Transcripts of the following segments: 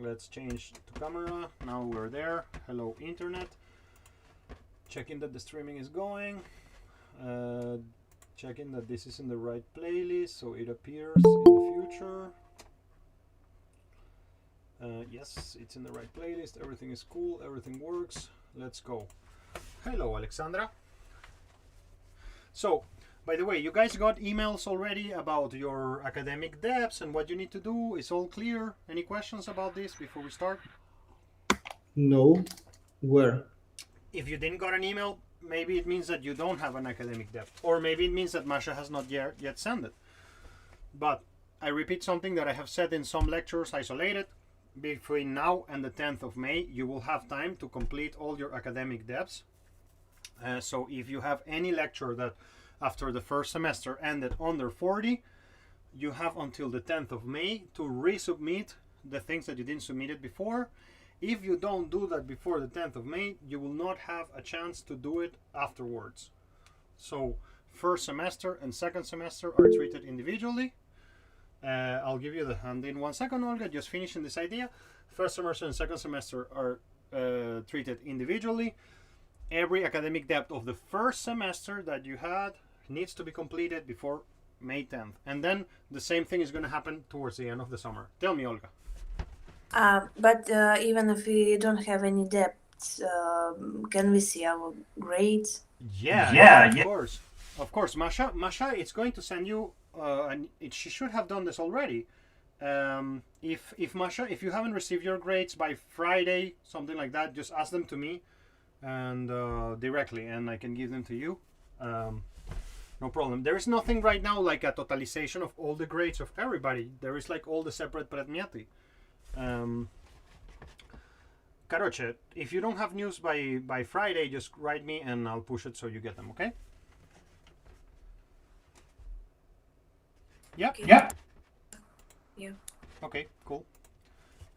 Let's change to camera. Now we're there. Hello, internet. Checking that the streaming is going. Checking that this is in the right playlist so it appears in the future. Yes, it's in the right playlist. Everything is cool. Everything works. Let's go. Hello, Alexandra. So, by the way, you guys got emails already about your academic debts and what you need to do. Is all clear? Any questions about this before we start? No. Where? If you didn't got an email, maybe it means that you don't have an academic debt. Or maybe it means that Masha has not yet sent it. But I repeat something that I have said in some lectures isolated. Between now and the 10th of May, you will have time to complete all your academic debts. So if you have any lecture that after the first semester ended under 40, you have until the 10th of May to resubmit the things that you didn't submit it before. If you don't do that before the 10th of May, you will not have a chance to do it afterwards. So first semester and second semester are treated individually. I'll give you the hand in 1 second, Olga, just finishing this idea. First semester and second semester are treated individually. Every academic debt of the first semester that you had needs to be completed before May 10th. And then the same thing is going to happen towards the end of the summer. Tell me, Olga. But even if we don't have any debts, can we see our grades? Yeah, of course. Of course, Masha, it's going to send you, and she should have done this already. If Masha, if you haven't received your grades by Friday, something like that, just ask them to me and directly, and I can give them to you. No problem. There is nothing right now like a totalization of all the grades of everybody. There is like all the separate predmeti. Короче, if you don't have news by Friday, just write me and I'll push it so you get them, okay? Yeah. Okay. Yeah. Yeah. Okay, cool.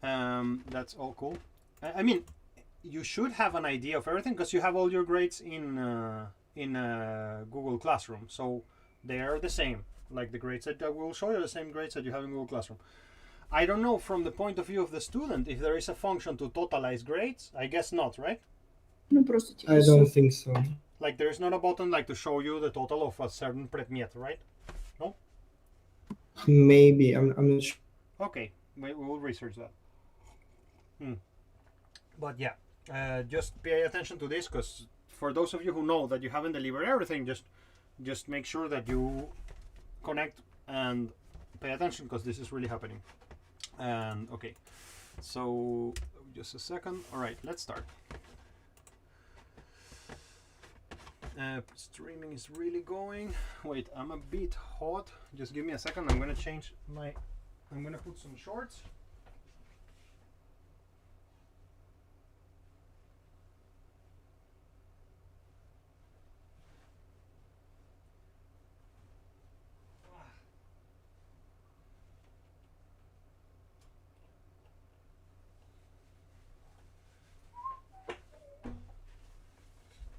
That's all cool. I mean, you should have an idea of everything because you have all your grades in Google Classroom, so they are the same. Like the grades that I will show you, the same grades that you have in Google Classroom. I don't know from the point of view of the student if there is a function to totalize grades. I guess not, right? I don't think so. Like there is not a button like to show you the total of a certain предмет, right? No? Maybe. I'm not sure. Okay, we will research that. But yeah, just pay attention to this because for those of you who know that you haven't delivered everything, just make sure that you connect and pay attention because this is really happening. And okay, so just a second. All right, let's start. Streaming is really going. Wait, I'm a bit hot. Just give me a second. I'm gonna change my. I'm gonna put some shorts.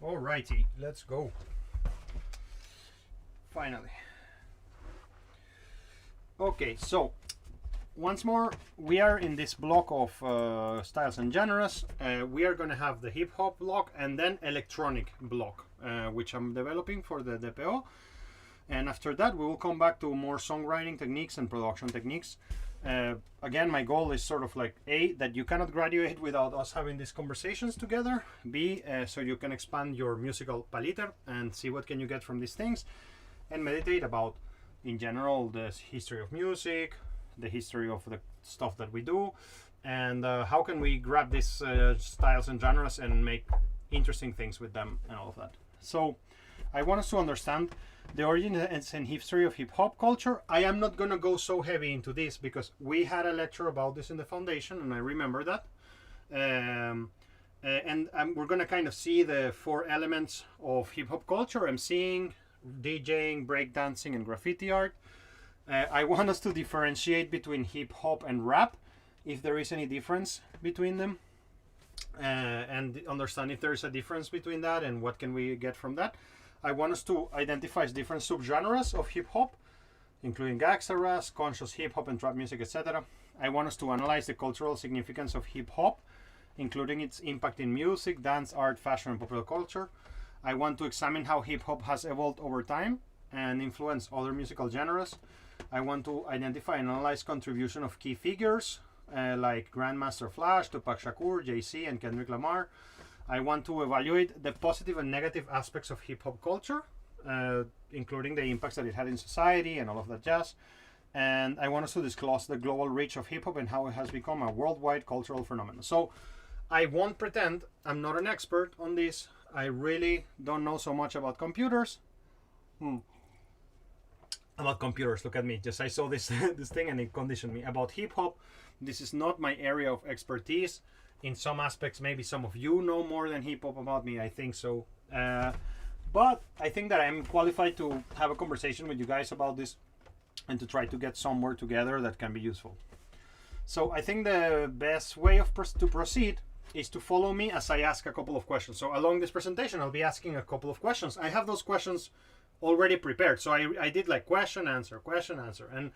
Alrighty, let's go. Finally. Okay, so once more, we are in this block of styles and genres. We are going to have the hip hop block and then electronic block, which I'm developing for the DPO. And after that, we will come back to more songwriting techniques and production techniques. Again, my goal is sort of like A, that you cannot graduate without us having these conversations together. B, so you can expand your musical palette and see what can you get from these things. And meditate about, in general, the history of music, the history of the stuff that we do, and how can we grab these styles and genres and make interesting things with them and all of that. So I want us to understand the origin and history of hip-hop culture. I am not going to go so heavy into this because we had a lecture about this in the foundation and I remember that. And we're going to kind of see the 4 elements of hip-hop culture: MCing, DJing, breakdancing, and graffiti art. I want us to differentiate between hip-hop and rap, if there is any difference between them, and understand if there is a difference between that and what can we get from that. I want us to identify different subgenres of hip-hop, including gangsta rap, conscious hip-hop, and trap music, etc. I want us to analyze the cultural significance of hip hop, including its impact in music, dance, art, fashion, and popular culture. I want to examine how hip hop has evolved over time and influenced other musical genres. I want to identify and analyze contribution of key figures like Grandmaster Flash, Tupac Shakur, Jay-Z, and Kendrick Lamar. I want to evaluate the positive and negative aspects of hip hop culture, including the impacts that it had in society and all of that jazz. And I want us to disclose the global reach of hip hop and how it has become a worldwide cultural phenomenon. So I won't pretend I'm not an expert on this. I really don't know so much about computers. About computers, look at me. Just I saw this this thing and it conditioned me. About hip hop, this is not my area of expertise. In some aspects, maybe some of you know more than hip hop about me. I think so. But I think that I'm qualified to have a conversation with you guys about this and to try to get somewhere together that can be useful. So I think the best way of to proceed is to follow me as I ask a couple of questions. So along this presentation, I'll be asking a couple of questions. I have those questions already prepared. So I did like question, answer. And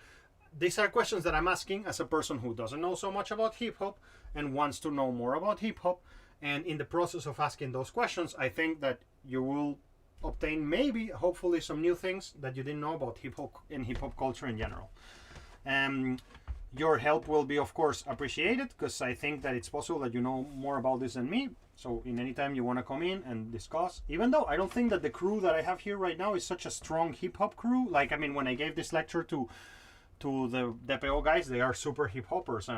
these are questions that I'm asking as a person who doesn't know so much about hip hop and wants to know more about hip hop. And in the process of asking those questions, I think that you will obtain maybe, hopefully, some new things that you didn't know about hip hop and hip hop culture in general. Your help will be, of course, appreciated because I think that it's possible that you know more about this than me. So in any time you want to come in and discuss, even though I don't think that the crew that I have here right now is such a strong hip hop crew. Like, I mean, when I gave this lecture to the DPO guys, they are super hip hoppers,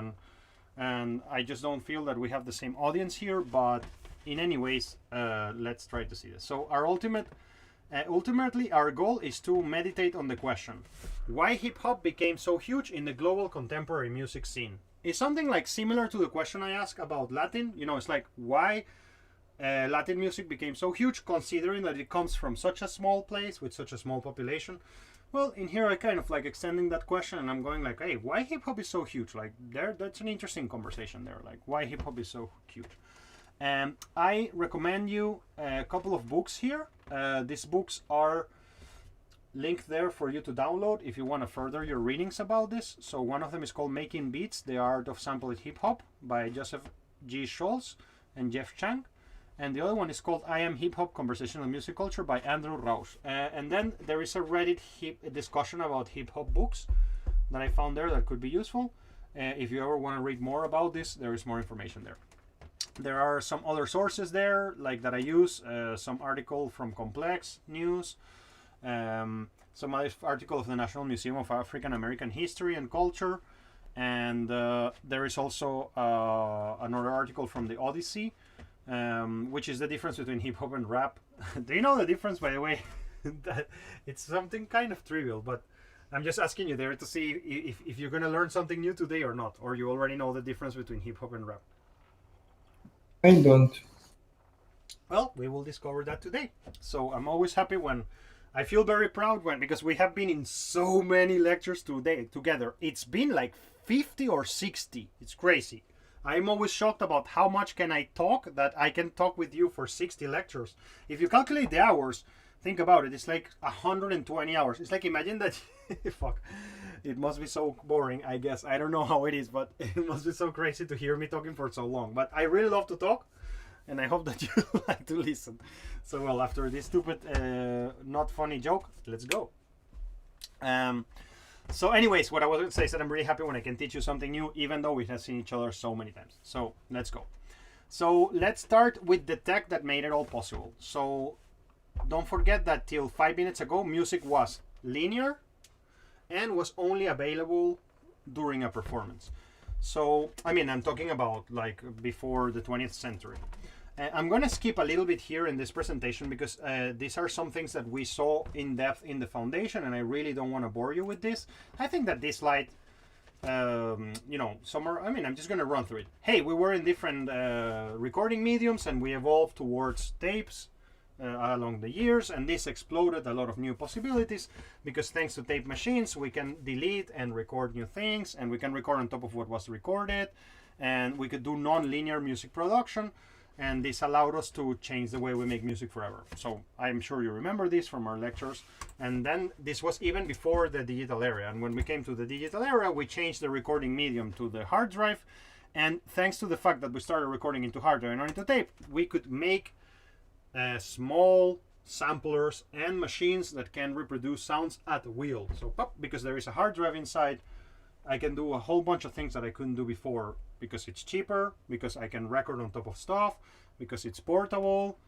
and I just don't feel that we have the same audience here. But in any ways, let's try to see this. So our ultimately our goal is to meditate on the question, why hip hop became so huge in the global contemporary music scene. It's something like similar to the question I asked about Latin. You know, it's like why Latin music became so huge, considering that it comes from such a small place with such a small population. Well, in here I kind of like extending that question, and I'm going like, hey, why hip hop is so huge? Like, that's an interesting conversation there. Like, why hip hop is so huge. I recommend you a couple of books here. These books are linked there for you to download if you want to further your readings about this. So one of them is called Making Beats, The Art of Sampled Hip Hop by Joseph G. Scholz and Jeff Chang. And the other one is called I Am Hip Hop, Conversational Music Culture by Andrew Rausch. And then there is a Reddit discussion about hip hop books that I found there that could be useful. If you ever want to read more about this, there is more information there. There are some other sources there, like that I use, some article from Complex News, some other article of the National Museum of African American History and Culture, and there is also another article from the Odyssey, which is the difference between hip hop and rap. Do you know the difference, by the way? That it's something kind of trivial, but I'm just asking you there to see if you're going to learn something new today or not, or you already know the difference between hip hop and rap. I don't. Well, we will discover that today. So I'm always happy when I feel very proud because we have been in so many lectures today together. It's been like 50 or 60. It's crazy. I'm always shocked about how much can I talk that I can talk with you for 60 lectures. If you calculate the hours, think about it. It's like 120 hours. It's like, imagine that. Fuck. It must be so boring, I guess. I don't know how it is, but it must be so crazy to hear me talking for so long. But I really love to talk, and I hope that you like to listen. So, well, after this stupid, not funny joke, let's go. So anyways, what I was going to say is that I'm really happy when I can teach you something new, even though we have seen each other so many times. So let's go. So let's start with the tech that made it all possible. So don't forget that till 5 minutes ago, music was linear and was only available during a performance. So, I mean, I'm talking about like before the 20th century. I'm going to skip a little bit here in this presentation because these are some things that we saw in depth in the foundation, and I really don't want to bore you with this. I think that this slide, you know, somewhere, I mean, I'm just going to run through it. Hey, we were in different recording mediums, and we evolved towards tapes along the years, and this exploded a lot of new possibilities because thanks to tape machines, we can delete and record new things, and we can record on top of what was recorded, and we could do non-linear music production. and this allowed us to change the way we make music forever. So I'm sure you remember this from our lectures. And then this was even before the digital era. And when we came to the digital era, we changed the recording medium to the hard drive. And thanks to the fact that we started recording into hard drive and not into tape, we could make small samplers and machines that can reproduce sounds at will. So pop, because there is a hard drive inside, I can do a whole bunch of things that I couldn't do before, because it's cheaper, because I can record on top of stuff, because it's portable,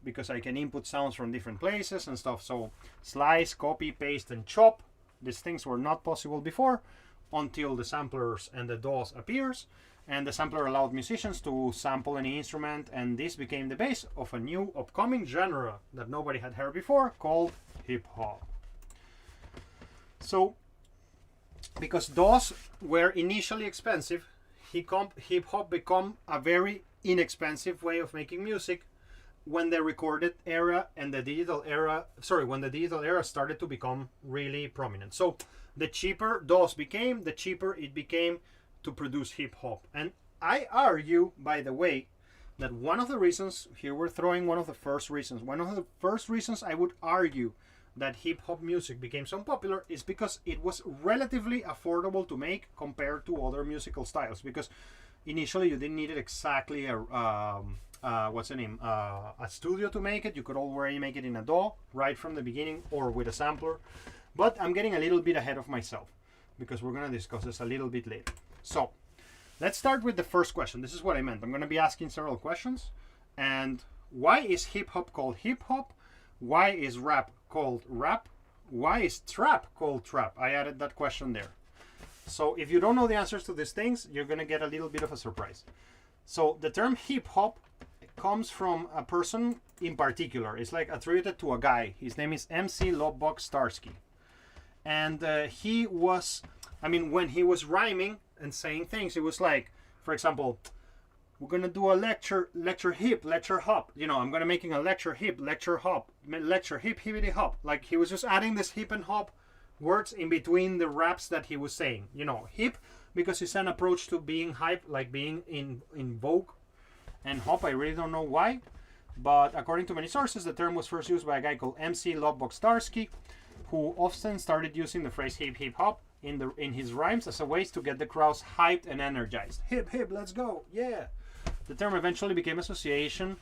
because I can input sounds from different places and stuff. So slice, copy, paste, and chop. These things were not possible before until the samplers and the DAWs appears. And the sampler allowed musicians to sample any instrument, and this became the base of a new upcoming genre that nobody had heard before, called hip-hop. So, because DAWs were initially expensive, hip-hop became a very inexpensive way of making music when the recorded era and the digital era, when the digital era started to become really prominent. So, the cheaper DAWs became, the cheaper it became to produce hip-hop. And I argue, by the way, that one of the reasons, here we're throwing one of the first reasons I would argue that hip-hop music became so popular is because it was relatively affordable to make compared to other musical styles. Because initially you didn't need exactly a studio to make it. You could already make it in a DAW right from the beginning or with a sampler. But I'm getting a little bit ahead of myself because we're going to discuss this a little bit later. So let's start with the first question. This is what I meant. I'm going to be asking several questions. And why is hip-hop called hip-hop? Why is rap called rap? Why is trap called trap? I added that question there. So if you don't know the answers to these things, you're going to get a little bit of a surprise. So the term hip-hop comes from a person in particular. It's like attributed to a guy. His name is MC Lobbock Starsky. And he was, when he was rhyming and saying things, it was like, for example, we're gonna do a lecture hip, lecture hop. I'm gonna making a lecture hip, lecture hop, lecture hip, hippity hop. Like he was just adding this hip and hop words in between the raps that he was saying. Hip because it's an approach to being hype, like being in vogue, and hop, I really don't know why, but according to many sources, the term was first used by a guy called MC Lobbock Starsky, who often started using the phrase hip hip hop in his rhymes as a way to get the crowds hyped and energized. Hip hip, let's go, yeah. The term eventually became associated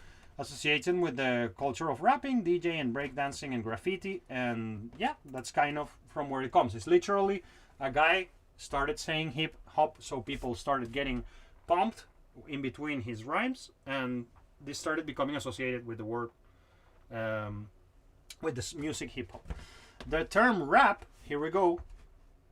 with the culture of rapping, DJing, breakdancing, and graffiti, and yeah, that's kind of from where it comes. It's literally a guy started saying hip hop, so people started getting pumped in between his rhymes, and this started becoming associated with the word, with this music hip hop. The term rap, here we go,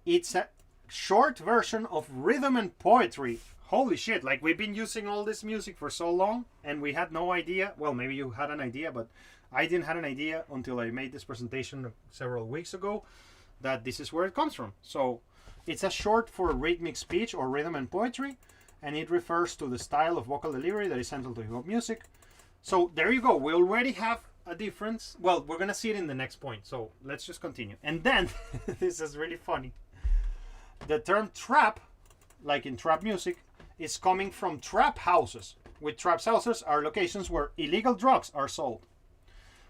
it's a short version of rhythm and poetry. Holy shit, like we've been using all this music for so long and we had no idea. Well, maybe you had an idea, but I didn't have an idea until I made this presentation several weeks ago that this is where it comes from. So it's a short for rhythmic speech or rhythm and poetry, and it refers to the style of vocal delivery that is central to hip-hop music. So there you go, we already have a difference. Well, we're gonna see it in the next point, so let's just continue. And then, this is really funny. The term trap, like in trap music, is coming from trap houses. With trap houses are locations where illegal drugs are sold.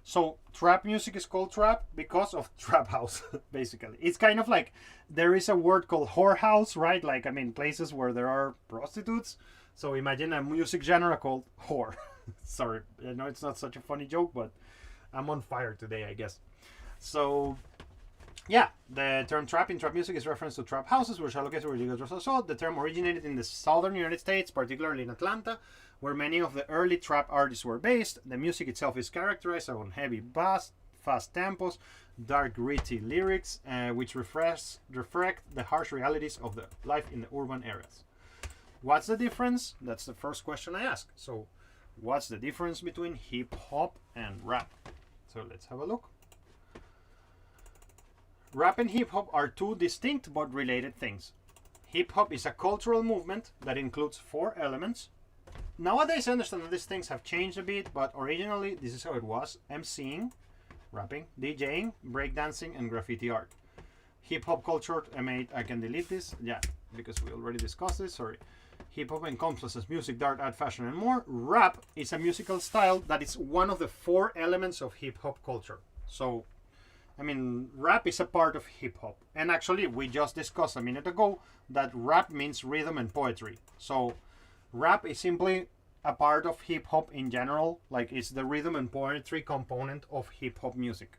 So trap music is called trap because of trap house, basically. It's kind of like, there is a word called whorehouse, right? Like, places where there are prostitutes. So imagine a music genre called whore. Sorry, I know it's not such a funny joke, but I'm on fire today, I guess. So yeah, the term trap in trap music is reference to trap houses, which are located where illegal drugs are sold. The term originated in the southern United States, particularly in Atlanta, where many of the early trap artists were based. The music itself is characterized on heavy bass, fast tempos, dark gritty lyrics, which reflect the harsh realities of the life in the urban areas. What's the difference? That's the first question I ask. So what's the difference between hip hop and rap? So let's have a look. Rap and hip hop are two distinct but related things. Hip hop is a cultural movement that includes 4 elements. Nowadays I understand that these things have changed a bit, but originally this is how it was: MCing, rapping, DJing, breakdancing, and graffiti art. Hip hop culture, I can delete this, yeah, because we already discussed this, sorry. Hip hop encompasses music, art, art, fashion, and more. Rap is a musical style that is one of the 4 elements of hip hop culture. So, I mean, rap is a part of hip hop. And actually, we just discussed a minute ago that rap means rhythm and poetry. So, rap is simply a part of hip hop in general. Like, it's the rhythm and poetry component of hip hop music.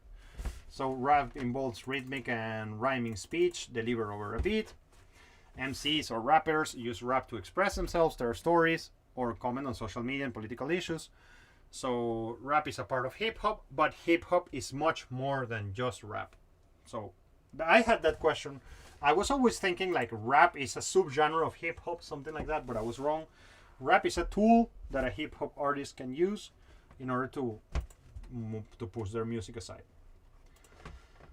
So, rap involves rhythmic and rhyming speech delivered over a beat. MCs or rappers use rap to express themselves, their stories, or comment on social media and political issues. So rap is a part of hip hop, but hip hop is much more than just rap. So I had that question. I was always thinking like rap is a subgenre of hip hop, something like that, but I was wrong. Rap is a tool that a hip hop artist can use in order to push their music aside.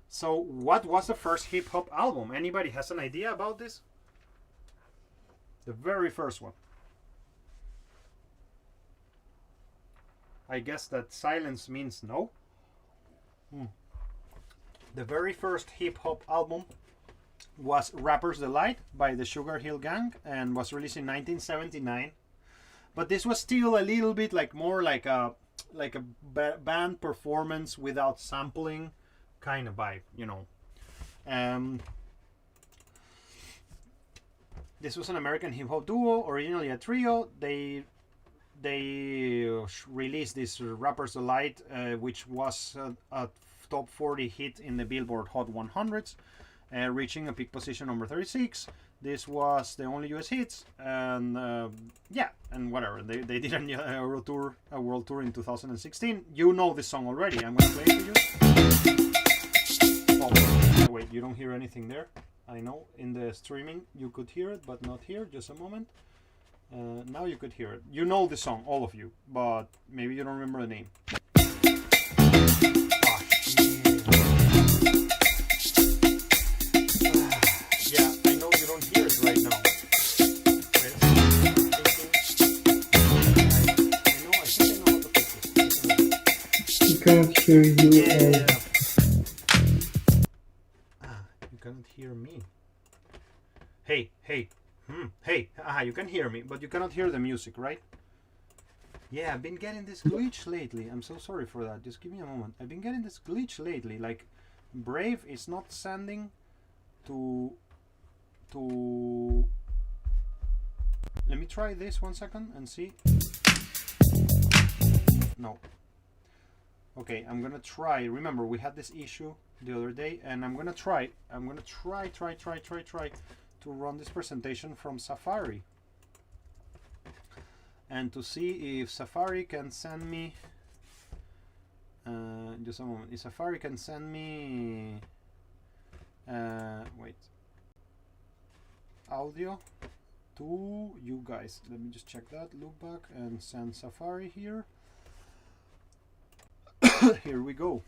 So what was the first hip hop album? Anybody has an idea about this? The very first one. I guess that silence means no. The very first hip hop album was Rapper's Delight by the Sugar Hill Gang and was released in 1979. But this was still a little bit like more like a band performance without sampling kind of vibe, you know. This was an American hip hop duo, originally a trio. They released this Rapper's Delight, which was a top 40 hit in the Billboard Hot 100s, reaching a peak position number 36. This was the only US hits, and yeah, and whatever. They did a world tour in 2016. You know this song already. I'm gonna play it for you. Oh, wait, you don't hear anything there. I know in the streaming you could hear it, but not here. Just a moment. Now you could hear it. You know the song, all of you, but maybe you don't remember the name. Yeah, I know you don't hear it right now. Wait a second. I think I know how to fix this. You cannot hear you. Yeah. You cannot hear me. Hey. Hey. You can hear me, but you cannot hear the music, right? Yeah, I've been getting this glitch lately. I'm so sorry for that. Just give me a moment. I've been getting this glitch lately. Like, Brave is not sending to... Let me try this 1 second and see. No. Okay, I'm gonna try. Remember, we had this issue the other day, and I'm gonna try to run this presentation from Safari and to see if Safari can send me just a moment. If Safari can send me wait, audio to you guys. Let me just check that. Look back and send Safari here. Here we go.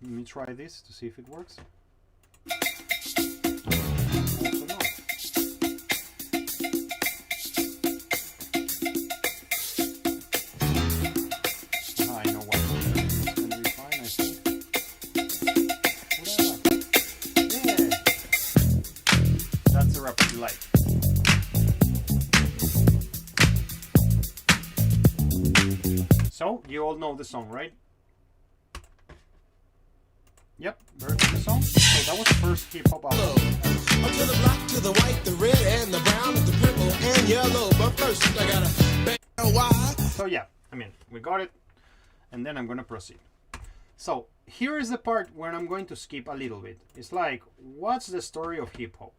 Let me try this to see if it works. Also not. I know what. It's gonna be fine, I think. Yeah. That's a Rapper's Delight. So you all know the song, right? Yep, very good song. So that was the first hip hop album. Up to the black, to the white, the red, and the brown, and the purple, and yellow. But first, I gotta bet why. So yeah, I mean, we got it, and then I'm gonna proceed. So here is the part where I'm going to skip a little bit. It's like, what's the story of hip hop?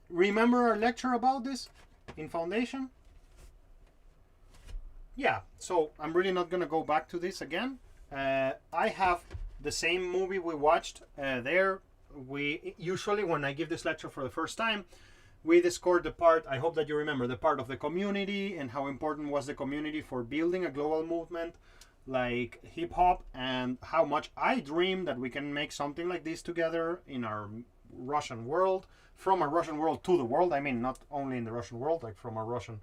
Remember our lecture about this in Foundation? Yeah, so I'm really not gonna go back to this again. I have the same movie we watched there. We usually, when I give this lecture for the first time, we discuss the part, I hope that you remember, the part of the community and how important was the community for building a global movement like hip hop, and how much I dream that we can make something like this together in our Russian world, from a Russian world to the world. I mean, not only in the Russian world, like from a Russian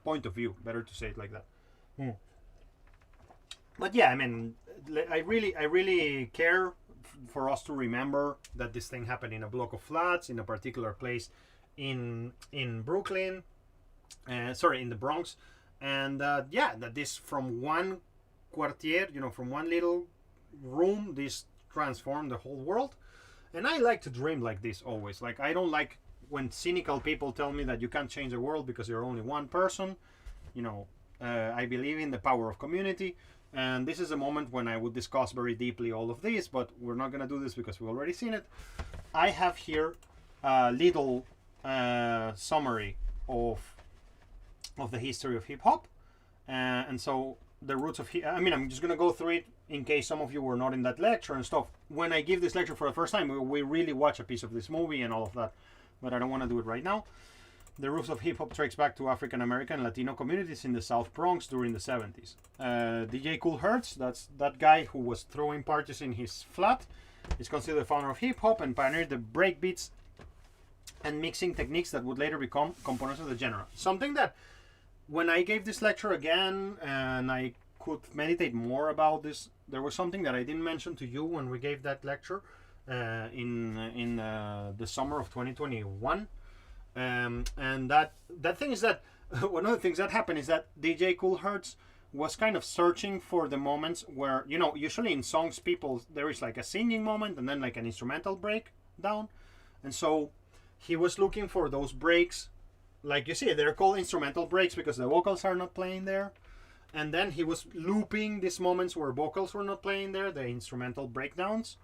point of view, better to say it like that. But yeah, I mean, I really care for us to remember that this thing happened in a block of flats in a particular place in Brooklyn, sorry, in the Bronx, and yeah, that this from one quartier, you know, from one little room, this transformed the whole world. And I like to dream like this always. Like, I don't like when cynical people tell me that you can't change the world because you're only one person. You know, I believe in the power of community, and this is a moment when I would discuss very deeply all of this, but we're not going to do this because we've already seen it. I have here a little summary of the history of hip-hop, and so the roots of I mean, I'm just going to go through it in case some of you were not in that lecture and stuff. When I give this lecture for the first time, we really watch a piece of this movie and all of that, but I don't want to do it right now. The roots of hip-hop tracks back to African American and Latino communities in the South Bronx during the 70s. DJ Kool Herc, that's that guy who was throwing parties in his flat, is considered the founder of hip-hop and pioneered the breakbeats and mixing techniques that would later become components of the genre. Something that, when I gave this lecture again and I could meditate more about this, there was something that I didn't mention to you when we gave that lecture in the summer of 2021. And that thing is that one of the things that happened is that DJ Kool Herc was kind of searching for the moments where, you know, usually in songs there is like a singing moment and then like an instrumental breakdown, and so he was looking for those breaks. Like you see, they're called instrumental breaks because the vocals are not playing there. And then he was looping these moments where vocals were not playing there, the instrumental breakdowns.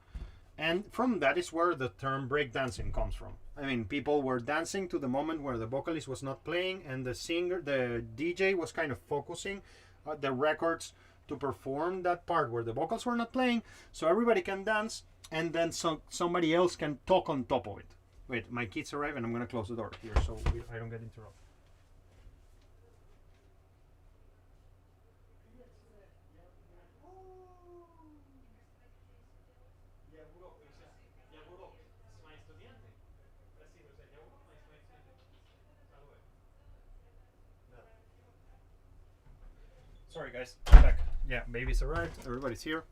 And from that is where the term breakdancing comes from. I mean, people were dancing to the moment where the vocalist was not playing, and the DJ was kind of focusing the records to perform that part where the vocals were not playing, so everybody can dance, and then somebody else can talk on top of it. Wait, my kids arrive, and I'm going to close the door here so I don't get interrupted. Sorry guys, I'm back. Yeah, baby's arrived, everybody's here.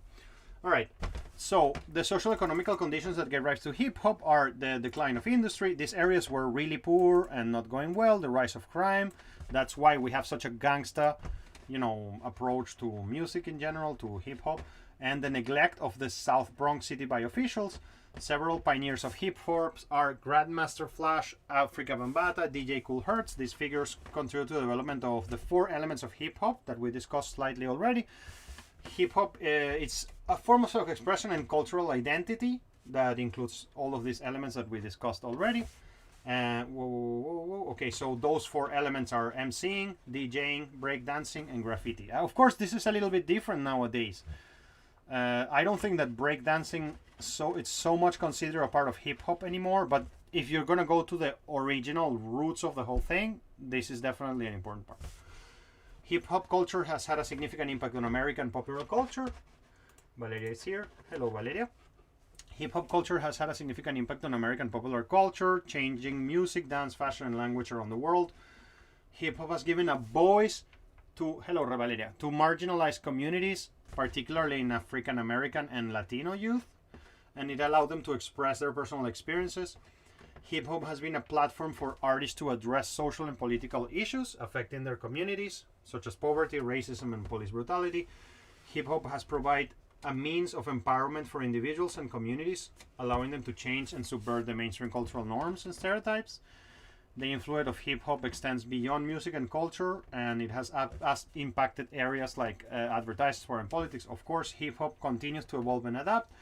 Alright, so the social economical conditions that gave rise to hip-hop are the decline of industry. These areas were really poor and not going well, the rise of crime. That's why we have such a gangsta, you know, approach to music in general, to hip-hop. And the neglect of the South Bronx city by officials. Several pioneers of hip-hop are Grandmaster Flash, Afrika Bambaataa, DJ Kool Herc. These figures contribute to the development of the 4 elements of hip-hop that we discussed slightly already. Hip-hop, it's a form of self-expression and cultural identity that includes all of these elements that we discussed already. Okay, so those 4 elements are MCing, DJing, breakdancing, and graffiti. Of course, this is a little bit different nowadays. I don't think that breakdancing it's so much considered a part of hip-hop anymore, but if you're gonna go to the original roots of the whole thing, this is definitely an important part. Hip-hop culture has had a significant impact on American popular culture. Valeria is here. Hello, Valeria. Hip-hop culture has had a significant impact on American popular culture, changing music, dance, fashion, and language around the world. Hip-hop has given a voice to, hello, Valeria, to marginalized communities, particularly in African American and Latino youth, and it allowed them to express their personal experiences. Hip-hop has been a platform for artists to address social and political issues affecting their communities, such as poverty, racism, and police brutality. Hip-hop has provided a means of empowerment for individuals and communities, allowing them to change and subvert the mainstream cultural norms and stereotypes. The influence of hip-hop extends beyond music and culture, and it has impacted areas like advertising, sport, and politics. Of course, hip-hop continues to evolve and adapt,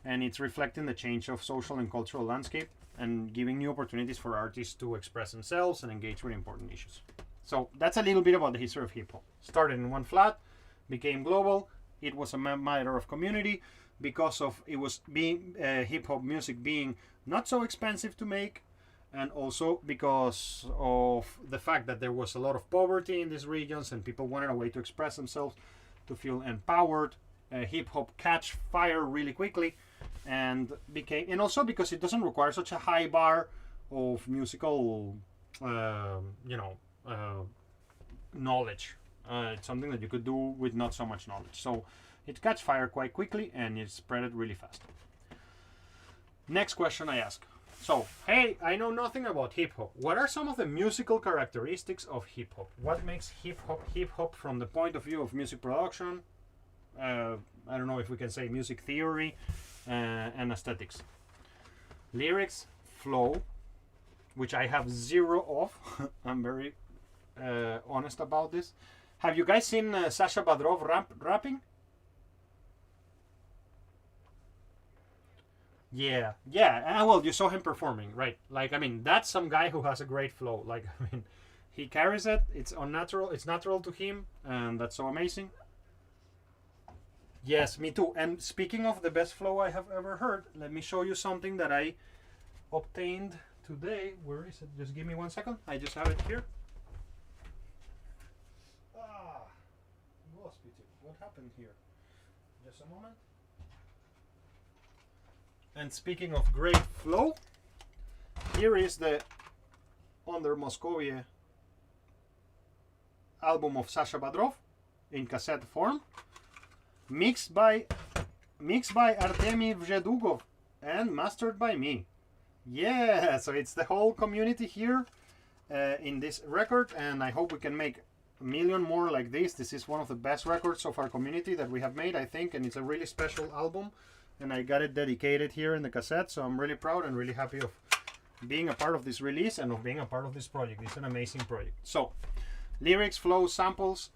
and it's reflecting the change of social and cultural landscape and giving new opportunities for artists to express themselves and engage with important issues. So that's a little bit about the history of hip-hop. Started in one flat, became global. It was a matter of community because of it was being hip-hop music being not so expensive to make, and also because of the fact that there was a lot of poverty in these regions and people wanted a way to express themselves, to feel empowered. Hip-hop catch fire really quickly and also because it doesn't require such a high bar of musical knowledge. It's something that you could do with not so much knowledge, so it catch fire quite quickly and it spread it really fast. Next question I ask: So, hey, I know nothing about hip hop. What are some of the musical characteristics of hip hop? What makes hip hop from the point of view of music production? I don't know if we can say music theory and aesthetics. Lyrics, flow, which I have zero of. I'm very honest about this. Have you guys seen Sasha Badrov rapping? Yeah. Well, you saw him performing, right? Like, I mean, that's some guy who has a great flow. Like, I mean, he carries it. It's unnatural. It's natural to him, and that's so amazing. Yes, me too. And speaking of the best flow I have ever heard, let me show you something that I obtained today. Where is it? Just give me 1 second. I just have it here. What happened here? Just a moment. And speaking of great flow, here is the Under Moskovie album of Sasha Badrov in cassette form, mixed by Artemy Vjedugov and mastered by me. Yeah, so it's the whole community here in this record, and I hope we can make a million more like this. This is one of the best records of our community that we have made, I think, and it's a really special album, and I got it dedicated here in the cassette, so I'm really proud and really happy of being a part of this release and of being a part of this project. It's an amazing project. So, lyrics, flow, samples,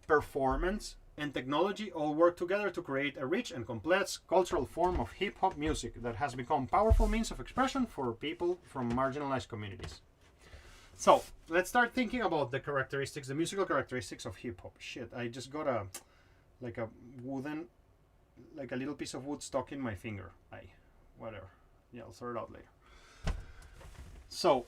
performance, and technology all work together to create a rich and complex cultural form of hip-hop music that has become powerful means of expression for people from marginalized communities. So, let's start thinking about the characteristics, the musical characteristics of hip-hop. Shit, I just got a little piece of wood stuck in my finger. Whatever. Yeah, I'll sort it out later. So,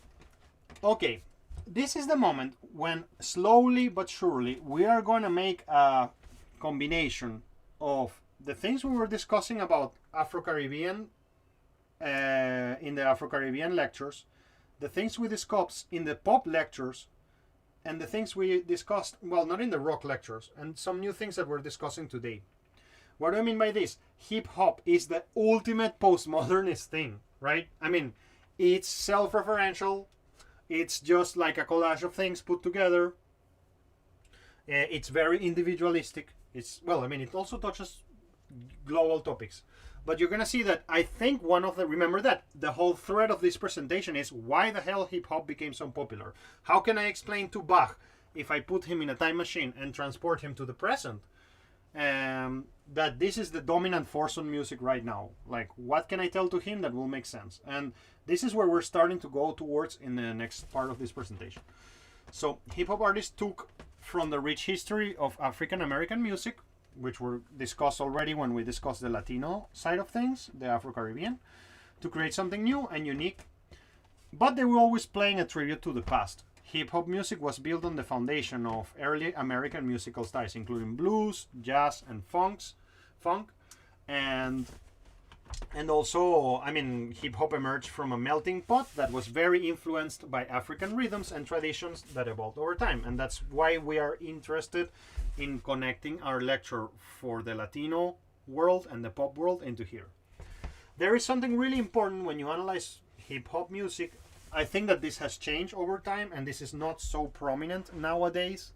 okay. This is the moment when slowly but surely we are going to make a combination of the things we were discussing about Afro-Caribbean in the Afro-Caribbean lectures, the things we discussed in the pop lectures, and the things we discussed, well, not in the rock lectures, and some new things that we're discussing today. What do I mean by this? Hip-hop is the ultimate postmodernist thing, right? I mean, it's self-referential. It's just like a collage of things put together. It's very individualistic. It also touches global topics. But you're going to see that I think remember that the whole thread of this presentation is why the hell hip-hop became so popular. How can I explain to Bach, if I put him in a time machine and transport him to the present, that this is the dominant force on music right now? Like, what can I tell to him that will make sense? And this is where we're starting to go towards in the next part of this presentation. So, hip-hop artists took from the rich history of African American music, which were discussed already when we discussed the Latino side of things, the Afro-Caribbean, to create something new and unique. But they were always playing a tribute to the past. Hip-hop music was built on the foundation of early American musical styles, including blues, jazz, and funk. And also, I mean, hip-hop emerged from a melting pot that was very influenced by African rhythms and traditions that evolved over time. And that's why we are interested in connecting our lecture for the Latino world and the pop world into here. There is something really important when you analyze hip-hop music. I think that this has changed over time, and this is not so prominent nowadays.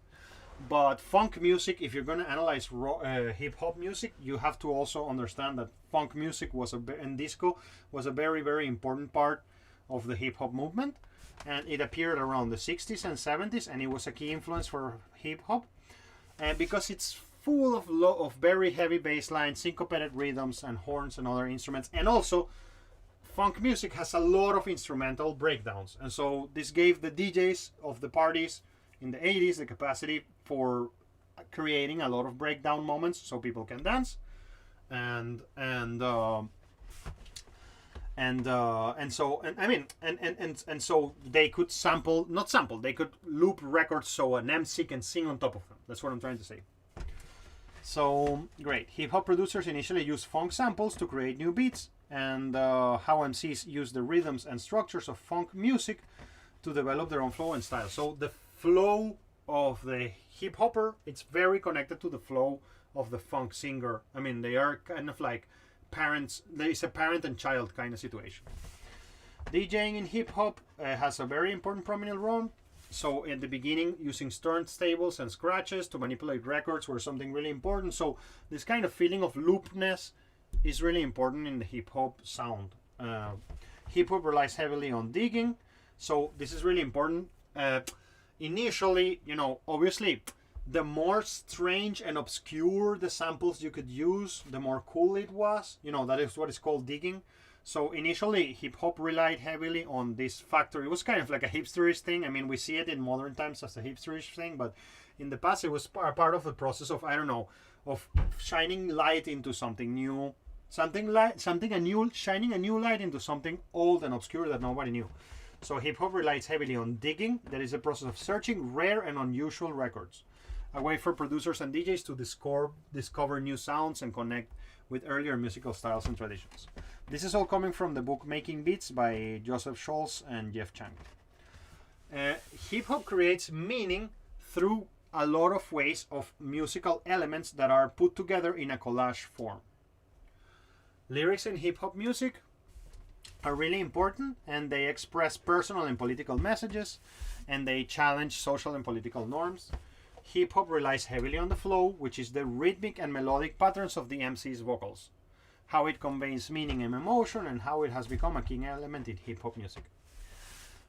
But funk music, if you're going to analyze hip-hop music, you have to also understand that funk music and disco was a very, very important part of the hip-hop movement. And it appeared around the 60s and 70s, and it was a key influence for hip-hop. Because it's full of very heavy bass lines, syncopated rhythms, and horns and other instruments. And also, funk music has a lot of instrumental breakdowns. And so this gave the DJs of the parties in the 80s the capacity for creating a lot of breakdown moments so people can dance. And so they could they could loop records so an MC can sing on top of them. That's what I'm trying to say. So, great. Hip-hop producers initially used funk samples to create new beats, and how MCs use the rhythms and structures of funk music to develop their own flow and style. So the flow of the hip-hopper, it's very connected to the flow of the funk singer. I mean, they are kind of like parents. There is a parent and child kind of situation. DJing in hip hop has a very important prominent role. So in the beginning, using turntables and scratches to manipulate records were something really important. So this kind of feeling of loopness is really important in the hip hop sound. Hip hop relies heavily on digging, so this is really important. Initially, you know, obviously, the more strange and obscure the samples you could use, the more cool it was. You know, that is what is called digging. So initially, hip hop relied heavily on this factor. It was kind of like a hipsterish thing. I mean, we see it in modern times as a hipsterish thing, but in the past, it was part of the process of, I don't know, of shining light into something new, shining a new light into something old and obscure that nobody knew. So hip hop relies heavily on digging. That is a process of searching rare and unusual records, a way for producers and DJs to discover new sounds and connect with earlier musical styles and traditions. This is all coming from the book Making Beats by Joseph Scholz and Jeff Chang. Hip hop creates meaning through a lot of ways of musical elements that are put together in a collage form. Lyrics in hip hop music are really important, and they express personal and political messages, and they challenge social and political norms. Hip hop relies heavily on the flow, which is the rhythmic and melodic patterns of the MC's vocals, how it conveys meaning and emotion, and how it has become a key element in hip hop music.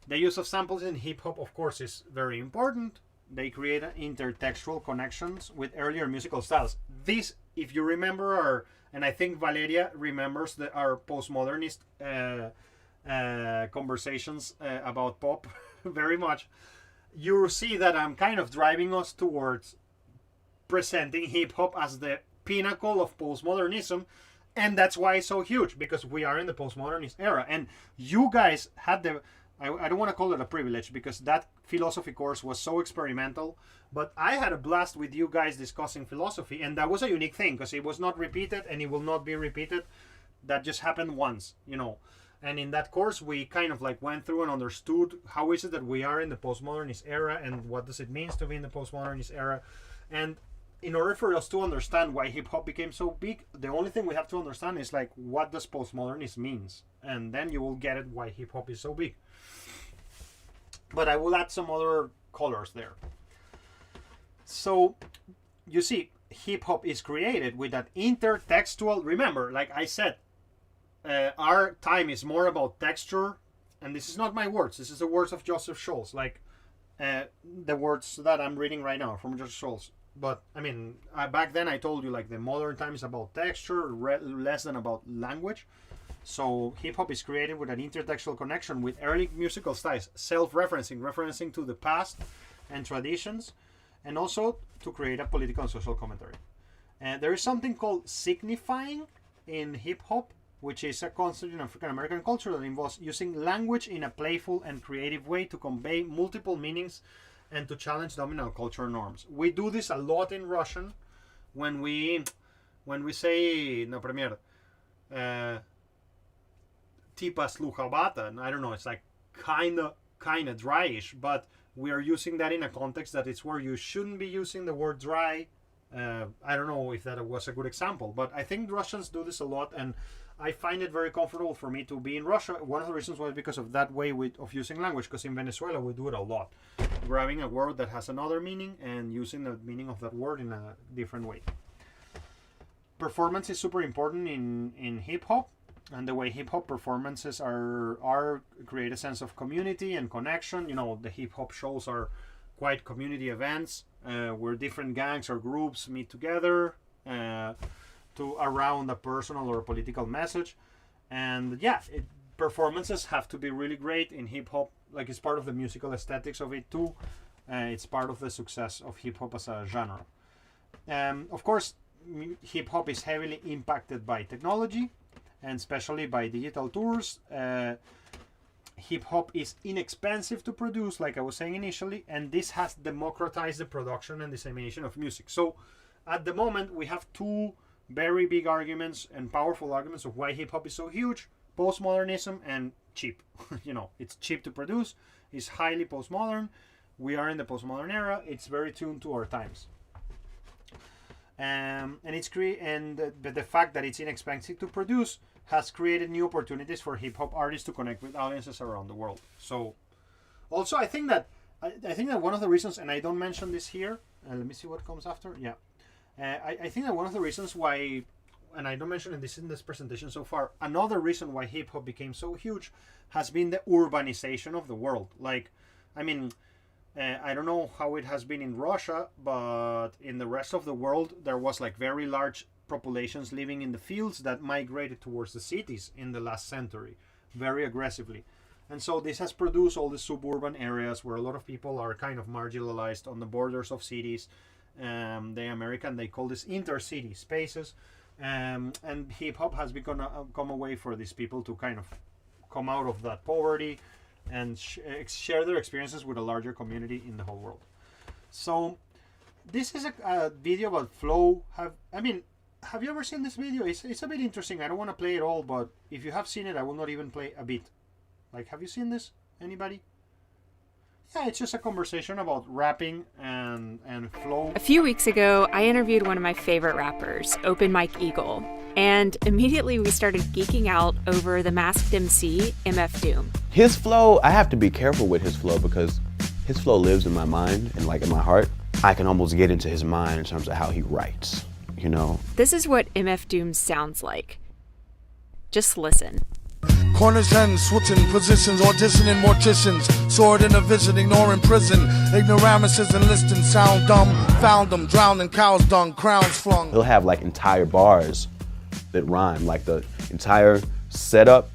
The use of samples in hip hop, of course, is very important. They create intertextual connections with earlier musical styles. This, if you remember, and I think Valeria remembers our postmodernist conversations about pop very much, you see that I'm kind of driving us towards presenting hip hop as the pinnacle of postmodernism, and that's why it's so huge, because we are in the postmodernist era, and you guys had the, I don't want to call it a privilege, because that philosophy course was so experimental, but I had a blast with you guys discussing philosophy, and that was a unique thing, because it was not repeated, and it will not be repeated. That just happened once, you know. And in that course, we kind of like went through and understood how is it that we are in the postmodernist era, and what does it mean to be in the postmodernist era. And in order for us to understand why hip hop became so big, the only thing we have to understand is like, what does postmodernist means, and then you will get it why hip hop is so big. But I will add some other colors there. So you see, hip hop is created with that intertextual. Remember, like I said, our time is more about texture, and this is not my words. This is the words of Joseph Scholz, like the words that I'm reading right now from Joseph Scholz. But I mean, back then I told you like the modern time is about texture, less than about language. So hip hop is created with an intertextual connection with early musical styles, self-referencing, referencing to the past and traditions, and also to create a political and social commentary. And there is something called signifying in hip hop, which is a concept in African American culture that involves using language in a playful and creative way to convey multiple meanings and to challenge dominant cultural norms. We do this a lot in Russian when we say, например, типа слуховато, and I don't know, it's like kind of dryish, but we are using that in a context that it's where you shouldn't be using the word dry. I don't know if that was a good example, but I think Russians do this a lot, and I find it very comfortable for me to be in Russia. One of the reasons was because of that way of using language, because in Venezuela we do it a lot, grabbing a word that has another meaning and using the meaning of that word in a different way. Performance is super important in hip hop, and the way hip hop performances are create a sense of community and connection. You know, the hip hop shows are quite community events where different gangs or groups meet together to around a personal or political message. And yeah, performances have to be really great in hip hop. Like, it's part of the musical aesthetics of it too. It's part of the success of hip hop as a genre. Of course, hip hop is heavily impacted by technology, and especially by digital tools. Hip hop is inexpensive to produce, like I was saying initially, and this has democratized the production and dissemination of music. So at the moment, we have two very big arguments and powerful arguments of why hip hop is so huge: postmodernism and cheap. You know, it's cheap to produce, it's highly postmodern. We are in the postmodern era, it's very tuned to our times. And it's but the fact that it's inexpensive to produce has created new opportunities for hip hop artists to connect with audiences around the world. So, also I think that one of the reasons, and I don't mention this here, let me see what comes after. Yeah, I think that one of the reasons why, and I don't mention this in this presentation so far, another reason why hip hop became so huge has been the urbanization of the world. Like, I mean, I don't know how it has been in Russia, but in the rest of the world, there was like very large populations living in the fields that migrated towards the cities in the last century very aggressively. And so this has produced all the suburban areas where a lot of people are kind of marginalized on the borders of cities. They call this intercity spaces. And hip hop has come a way for these people to kind of come out of that poverty and share their experiences with a larger community in the whole world. So this is a video about flow. Have you ever seen this video? It's a bit interesting. I don't want to play it all, but if you have seen it, I will not even play a bit. Like, have you seen this? Anybody? Yeah, it's just a conversation about rapping and flow. A few weeks ago, I interviewed one of my favorite rappers, Open Mike Eagle, and immediately we started geeking out over the masked MC, MF Doom. His flow, I have to be careful with his flow because his flow lives in my mind and like in my heart. I can almost get into his mind in terms of how he writes, you know? This is what MF Doom sounds like. Just listen. Corners and switching positions, auditioning morticians, sword in a vision, ignoring prison, ignoramuses enlisting, sound dumb, found them, drowning cows dung, crowns flung. He'll have like entire bars that rhyme, like the entire setup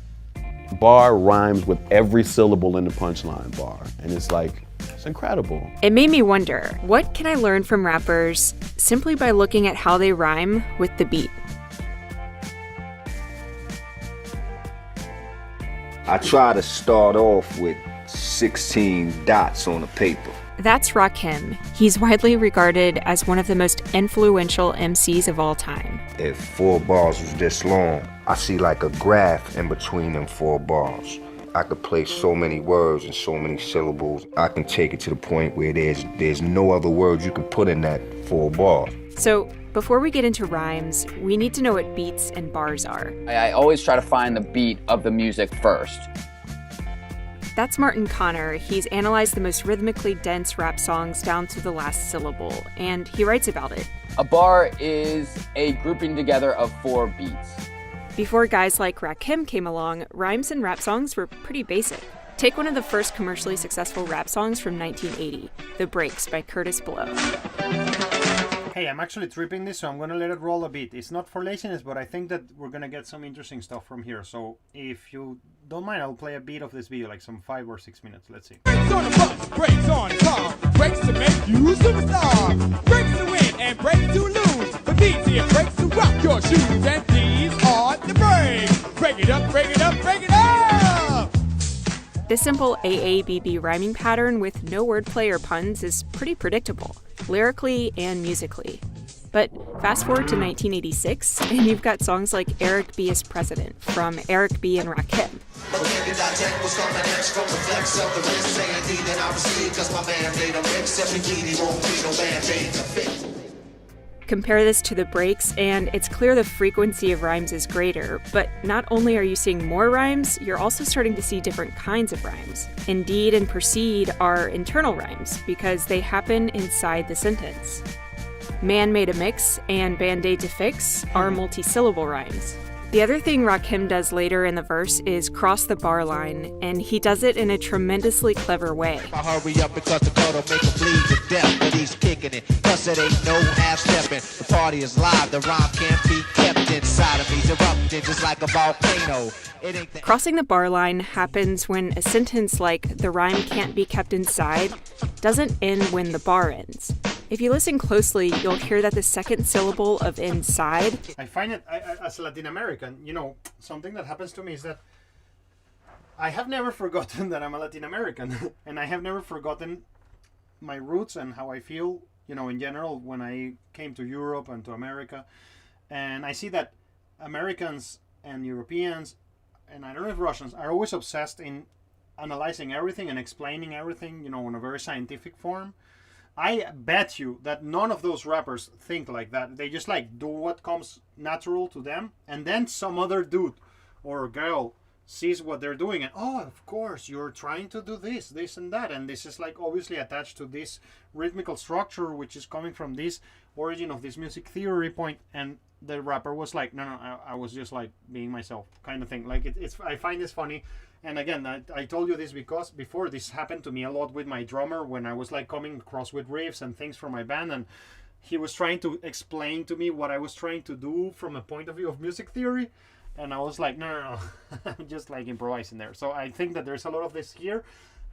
bar rhymes with every syllable in the punchline bar, and it's like, it's incredible. It made me wonder, what can I learn from rappers simply by looking at how they rhyme with the beat? I try to start off with 16 dots on the paper. That's Rakim. He's widely regarded as one of the most influential MCs of all time. If 4 bars was this long, I see like a graph in between them 4 bars. I could place so many words and so many syllables. I can take it to the point where there's no other words you can put in that 4 bars. So, before we get into rhymes, we need to know what beats and bars are. I always try to find the beat of the music first. That's Martin Connor. He's analyzed the most rhythmically dense rap songs down to the last syllable, and he writes about it. A bar is a grouping together of 4 beats. Before guys like Rakim came along, rhymes in rap songs were pretty basic. Take one of the first commercially successful rap songs from 1980, The Breaks by Curtis Blow. Hey, I'm actually tripping this, so I'm going to let it roll a bit. It's not for laziness, but I think that we're going to get some interesting stuff from here. So if you don't mind, I'll play a bit of this video, like some 5 or 6 minutes. Let's see. Brakes on the bus, brakes on the car, brakes to make you superstar, brakes to win and brakes to lose, but these here brakes to rock your shoes, and these are the brakes. Break it up, break it up, break it up! This simple AABB rhyming pattern with no wordplay or puns is pretty predictable, lyrically and musically. But fast forward to 1986, and you've got songs like Eric B. is President from Eric B. and Rakim. Compare this to the breaks, and it's clear the frequency of rhymes is greater, but not only are you seeing more rhymes, you're also starting to see different kinds of rhymes. Indeed and proceed are internal rhymes, because they happen inside the sentence. Man made a mix and Band-Aid to fix are multi-syllable rhymes. The other thing Rakim does later in the verse is cross the bar line, and he does it in a tremendously clever way. I hurry up because the cut'll make him bleed to death, but he's kicking it, plus it ain't no half-stepping. The party is live, the rhyme can't be kept inside of me, erupting just like a volcano. Crossing the bar line happens when a sentence like "the rhyme can't be kept inside" doesn't end when the bar ends. If you listen closely, you'll hear that the second syllable of inside... I find it, as a Latin American, you know, something that happens to me is that I have never forgotten that I'm a Latin American. And I have never forgotten my roots and how I feel, you know, in general, when I came to Europe and to America. And I see that Americans and Europeans, and I don't know if Russians, are always obsessed in analyzing everything and explaining everything, you know, in a very scientific form. I bet you that none of those rappers think like that. They just like do what comes natural to them, and then some other dude or girl sees what they're doing and, oh, of course you're trying to do this, this and that, and this is like obviously attached to this rhythmical structure which is coming from this origin of this music theory point, and the rapper was like, no, I was just like being myself, kind of thing. Like it's I find this funny. And again, I told you this because before this happened to me a lot with my drummer when I was like coming across with riffs and things for my band, and he was trying to explain to me what I was trying to do from a point of view of music theory, and I was like, no. I'm just like improvising there. So I think that there's a lot of this here,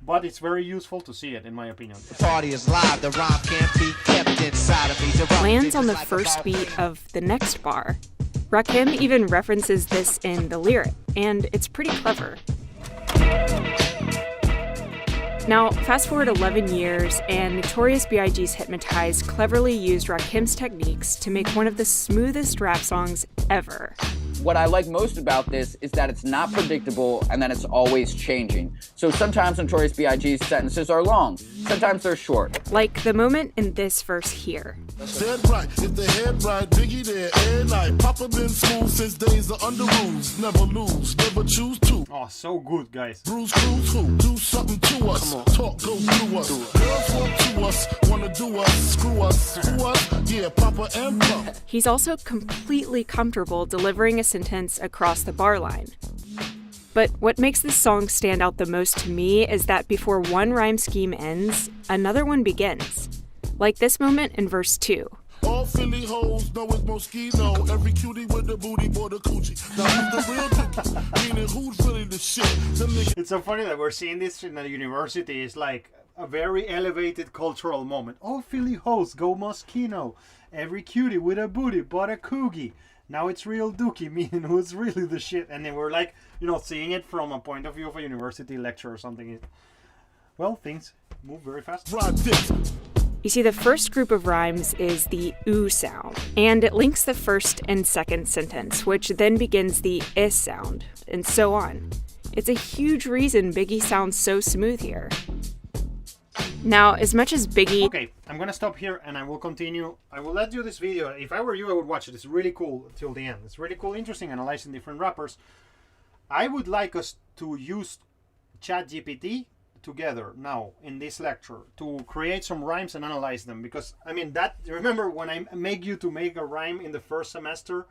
but it's very useful to see it, in my opinion. The party is live, the rhyme can't be kept inside of me. Lands on the first beat of the next bar. Rakim even references this in the lyric, and it's pretty clever. Now, fast forward 11 years, and Notorious B.I.G.'s Hypnotize cleverly used Rakim's techniques to make one of the smoothest rap songs ever. What I like most about this is that it's not predictable and that it's always changing. So sometimes Notorious B.I.G's sentences are long, sometimes they're short. Like the moment in this verse here. Dead right, if the head right, Biggie there, air night. Papa been smooth since days of under rules. Never lose, never choose to. Oh, so good, guys. Bruise, cruise, who? Do something to us. Talk, go through us. Girls want to us, wanna do us, screw us, who us? Yeah, Papa and Brom. He's also completely comfortable delivering a sentence across the bar line. But what makes this song stand out the most to me is that before one rhyme scheme ends, another one begins. Like this moment in verse 2. All Philly hoes know it's Moschino. Every cutie with the booty for the coochie. Now who's the real dookie? Meaning who's really the shit? It's so funny that we're seeing this in a university. It's like a very elevated cultural moment. All Philly hoes go Moschino. Every cutie with a booty but a coogie. Now it's real dookie, meaning who's really the shit. And then we're like, seeing it from a point of view of a university lecture or something. Well, things move very fast. You see, the first group of rhymes is the oo sound, and it links the first and second sentence, which then begins the is sound, and so on. It's a huge reason Biggie sounds so smooth here. Now, as much as Biggie... Okay, I'm gonna stop here and I will continue. I will let you this video. If I were you, I would watch it. It's really cool till the end. It's really cool, interesting, analyzing different rappers. I would like us to use ChatGPT together now in this lecture to create some rhymes and analyze them, because I mean that, remember when I make you to make a rhyme in the first semester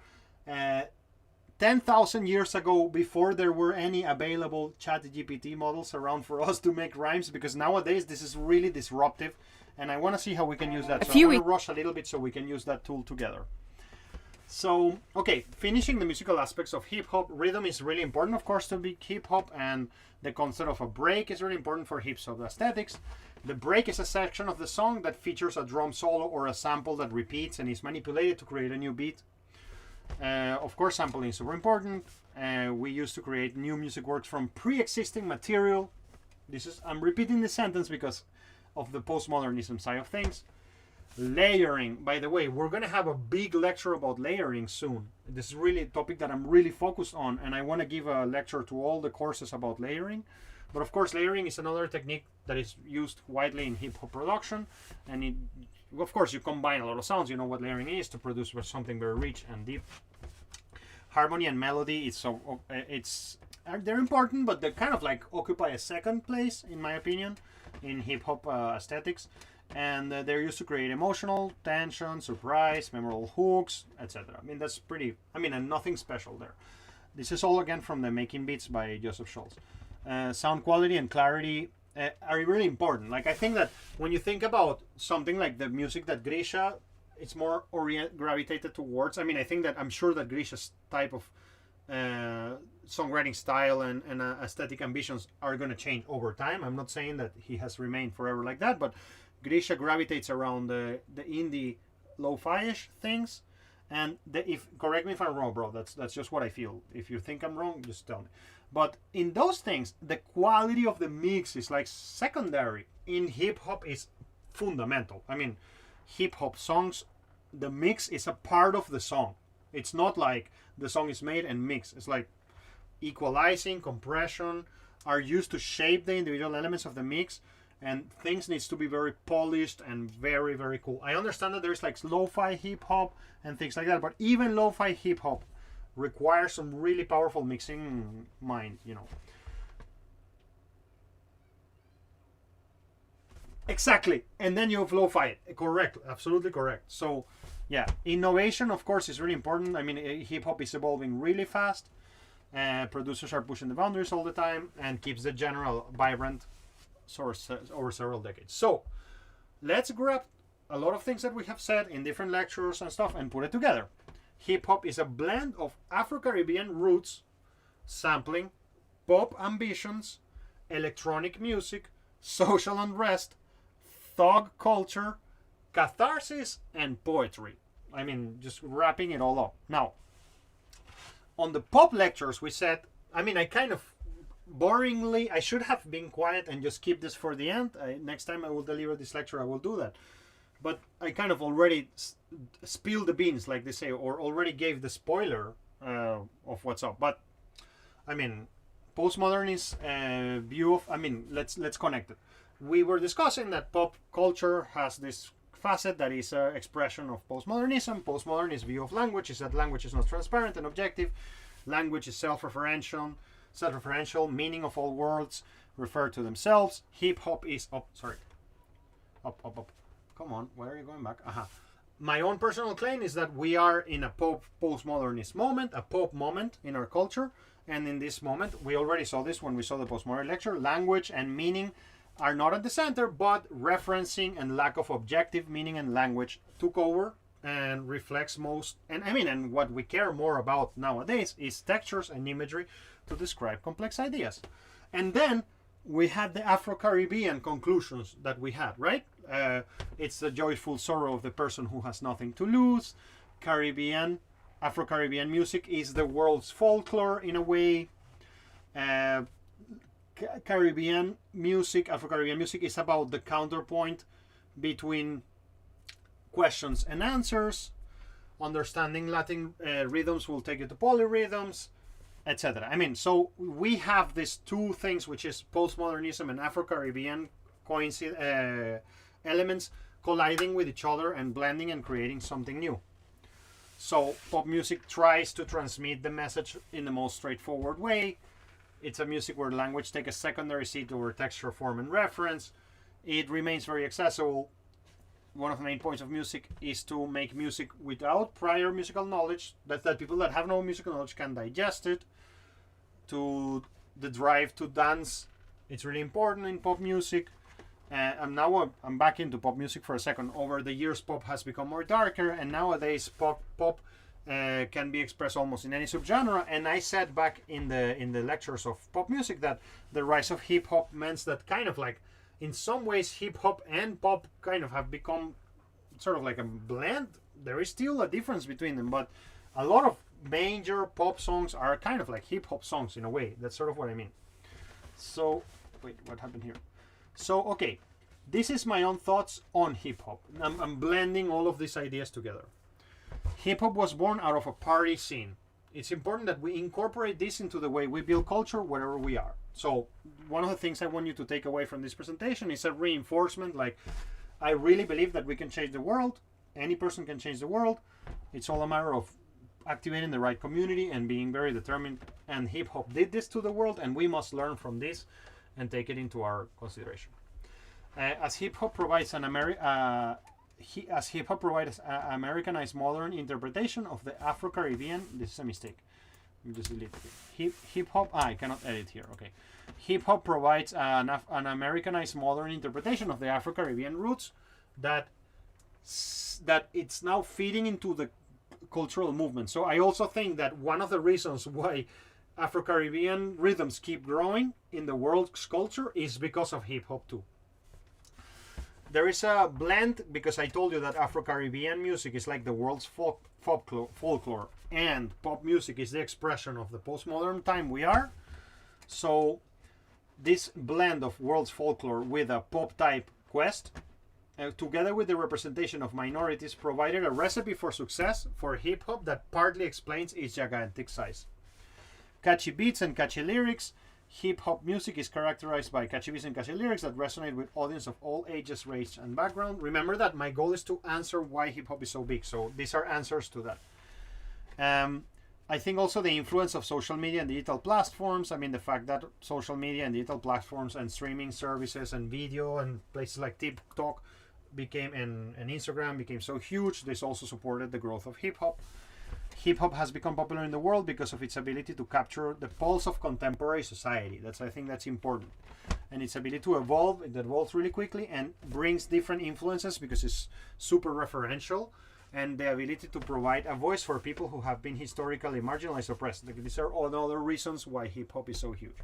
10,000 years ago, before there were any available ChatGPT models around for us to make rhymes, because nowadays this is really disruptive and I want to see how we can use that. So I'm going to rush a little bit so we can use that tool together. So, okay, finishing the musical aspects of hip-hop, rhythm is really important, of course, to be hip-hop, and the concept of a break is really important for hip-hop aesthetics. The break is a section of the song that features a drum solo or a sample that repeats and is manipulated to create a new beat. Of course, sampling is super important. We used to create new music works from pre-existing material. I'm repeating the sentence because of the postmodernism side of things. Layering, by the way, we're going to have a big lecture about layering soon. This is really a topic that I'm really focused on, and I want to give a lecture to all the courses about layering. But of course, layering is another technique that is used widely in hip-hop production, and of course you combine a lot of sounds. You know what layering is, to produce something very rich and deep. Harmony and melody, they're important, but they kind of like occupy a second place, in my opinion, in hip-hop aesthetics. And they're used to create emotional tension, surprise, memorable hooks, etc. I mean, that's pretty, and nothing special there. This is all again from the Making Beats by Joseph Schultz. Sound quality and clarity are really important. Like, I think that when you think about something like the music that Grisha, it's more gravitated towards. I'm sure that Grisha's type of songwriting style and aesthetic ambitions are going to change over time. I'm not saying that he has remained forever like that, but Grisha gravitates around the indie lo-fi-ish things, and correct me if I'm wrong, bro. That's just what I feel. If you think I'm wrong, just tell me. But in those things, the quality of the mix is like secondary. In hip hop, is fundamental. Hip hop songs, the mix is a part of the song. It's not like the song is made and mixed. It's like equalizing, compression are used to shape the individual elements of the mix. And things needs to be very polished and very, very cool. I understand that there's like lo-fi hip-hop and things like that, but even lo-fi hip-hop requires some really powerful mixing mind, you know. Exactly, and then you lo-fi it. Correct, absolutely correct. So, yeah, innovation, of course, is really important. I mean, hip hop is evolving really fast. Producers are pushing the boundaries all the time and keeps the genre vibrant over several decades. So, let's grab a lot of things that we have said in different lectures and stuff and put it together. Hip hop is a blend of Afro-Caribbean roots, sampling, pop ambitions, electronic music, social unrest, thug culture, catharsis, and poetry. I mean, just wrapping it all up. Now, on the pop lectures, we said, I mean, I kind of boringly, I should have been quiet and just keep this for the end. Next time I will deliver this lecture, I will do that. But I kind of already spilled the beans, like they say, or already gave the spoiler of what's up. But, I mean, postmodernist view of, I mean, let's connect it. We were discussing that pop culture has this facet that is an expression of postmodernism. Postmodernist view of language is that language is not transparent and objective. Language is self-referential, meaning of all words refer to themselves. Hip hop is up. Come on, where are you going back? My own personal claim is that we are in a postmodernist moment, a pop moment in our culture, and in this moment, we already saw this when we saw the postmodern lecture. Language and meaning are not at the center, but referencing and lack of objective meaning and language took over and reflects most. And I mean, and what we care more about nowadays is textures and imagery to describe complex ideas. And then we had the Afro-Caribbean conclusions that we had, right? It's the joyful sorrow of the person who has nothing to lose. Afro-Caribbean music is the world's folklore in a way. Afro-Caribbean music is about the counterpoint between questions and answers. Understanding Latin rhythms will take you to polyrhythms, etc. I mean, so we have these two things, which is postmodernism and Afro-Caribbean elements colliding with each other and blending and creating something new. So pop music tries to transmit the message in the most straightforward way. It's a music where language takes a secondary seat over texture, form, and reference. It remains very accessible. One of the main points of music is to make music without prior musical knowledge, that people that have no musical knowledge can digest it. To the drive to dance, it's really important in pop music. And now I'm back into pop music for a second. Over the years, pop has become more darker, and nowadays pop can be expressed almost in any subgenre. And I said back in the lectures of pop music that the rise of hip hop means that kind of like, in some ways, hip hop and pop kind of have become sort of like a blend. There is still a difference between them, but a lot of major pop songs are kind of like hip hop songs in a way. That's sort of what I mean. So, wait, what happened here? So, okay, this is my own thoughts on hip hop. I'm blending all of these ideas together. Hip hop was born out of a party scene. It's important that we incorporate this into the way we build culture wherever we are. So one of the things I want you to take away from this presentation is a reinforcement. Like, I really believe that we can change the world. Any person can change the world. It's all a matter of activating the right community and being very determined. And hip hop did this to the world, and we must learn from this and take it into our consideration. As hip hop provides an Americanized modern interpretation of the Afro-Caribbean, this is a mistake. Let me just delete it. Hip hop. I cannot edit here. Okay. Hip hop provides an Americanized modern interpretation of the Afro-Caribbean roots that it's now feeding into the cultural movement. So I also think that one of the reasons why Afro-Caribbean rhythms keep growing in the world's culture is because of hip hop too. There is a blend, because I told you that Afro-Caribbean music is like the world's folklore, and pop music is the expression of the postmodern time we are. So this blend of world's folklore with a pop type quest, together with the representation of minorities, provided a recipe for success for hip hop that partly explains its gigantic size. Catchy beats and catchy lyrics. Hip hop music is characterized by catchy beats and catchy lyrics that resonate with audience of all ages, race, and background. Remember that my goal is to answer why hip hop is so big. So these are answers to that. I think also the influence of social media and digital platforms. I mean, the fact that social media and digital platforms and streaming services and video and places like TikTok became and Instagram became so huge, this also supported the growth of hip-hop. Hip-hop has become popular in the world because of its ability to capture the pulse of contemporary society. I think that's important. And its ability to evolve, it evolves really quickly and brings different influences because it's super referential, and the ability to provide a voice for people who have been historically marginalized, oppressed. These are all other reasons why hip-hop is so huge.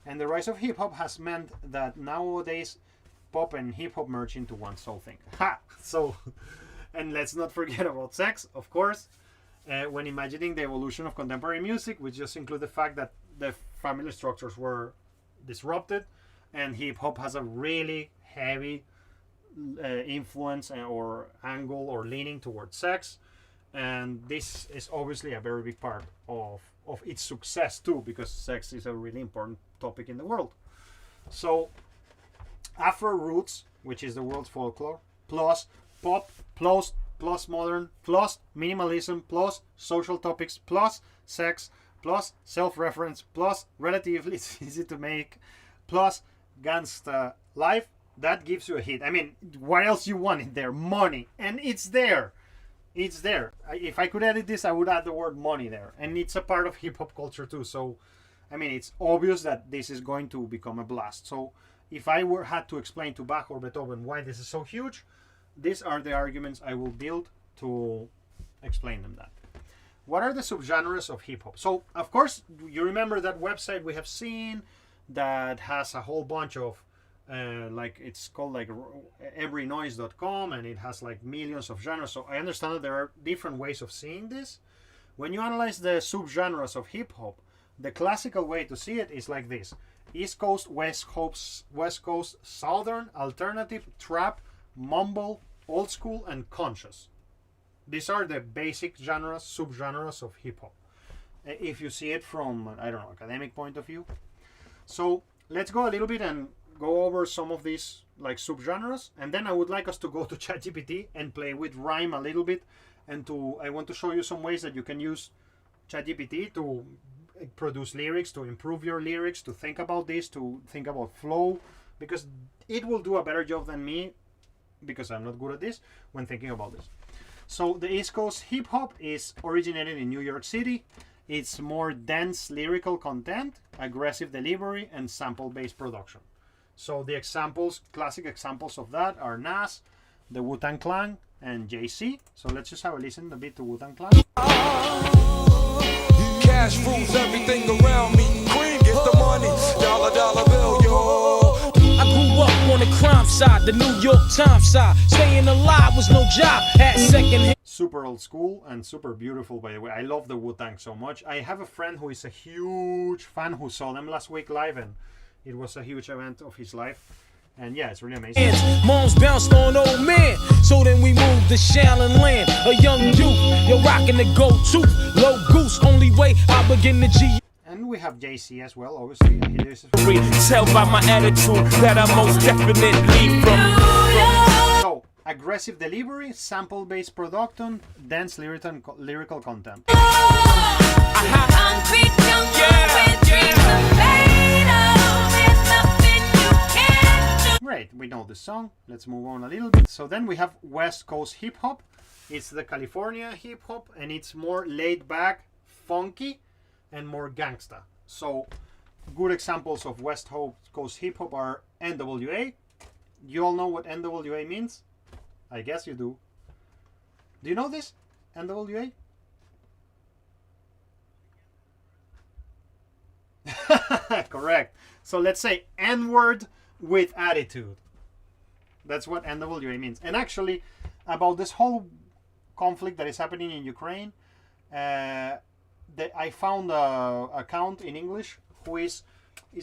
And the rise of hip-hop has meant that nowadays pop and hip-hop merge into one sole thing. Ha! So, and let's not forget about sex, of course. When imagining the evolution of contemporary music, we just include the fact that the family structures were disrupted, and hip-hop has a really heavy influence or angle or leaning towards sex, and this is obviously a very big part of its success too, because sex is a really important topic in the world. So Afro roots, which is the world's folklore, plus pop, plus modern, plus minimalism, plus social topics, plus sex, plus self-reference, plus relatively easy to make, plus gangsta life, that gives you a hit. I mean, what else you want in there? Money. And it's there. It's there. If I could edit this, I would add the word money there. And it's a part of hip-hop culture too. So, I mean, it's obvious that this is going to become a blast. So, if I had to explain to Bach or Beethoven why this is so huge, these are the arguments I will build to explain them that. What are the subgenres of hip-hop? So, of course, you remember that website we have seen that has a whole bunch of like, it's called like everynoise.com, and it has like millions of genres. So I understand that there are different ways of seeing this. When you analyze the subgenres of hip-hop, the classical way to see it is like this: East Coast, West Coast, Southern, alternative, trap, mumble, old school, and conscious. These are the basic genres, subgenres of hip-hop, if you see it from, I don't know, academic point of view. So let's go a little bit and go over some of these like subgenres, and then I would like us to go to ChatGPT and play with rhyme a little bit, and I want to show you some ways that you can use ChatGPT to produce lyrics, to improve your lyrics, to think about this, to think about flow, because it will do a better job than me, because I'm not good at this, when thinking about this. So the East Coast hip hop is originated in New York City. It's more dense lyrical content, aggressive delivery, and sample-based production. So the examples, classic examples of that are Nas, the Wu-Tang Clan, and Jay-Z. So let's just have a listen a bit to Wu-Tang Clan. Cash rules everything around me. Queen gets the money, dollar bill, yo. I grew up on the crime side, the New York Times side. Staying alive was no job, had second. Super old school and super beautiful, by the way. I love the Wu-Tang so much. I have a friend who is a huge fan who saw them last week live, and it was a huge event of his life. And yeah, it's really amazing. Moms bounced on old man, so then we moved to Shaolin Land. A young youth, you're rocking the go-to, low goose, only way I begin to G. And we have JC as well, obviously. Tell by my attitude that I most definitely from. So, aggressive delivery, sample-based production, dense lyrical content. Great, we know the song. Let's move on a little bit. So then we have West Coast hip hop. It's the California hip hop, and it's more laid back, funky, and more gangsta. So good examples of West Coast hip hop are NWA. You all know what NWA means? I guess you do. Do you know this? NWA? Correct. So let's say N-word with attitude. That's what NWA means. And actually, about this whole conflict that is happening in Ukraine, I found a account in English who is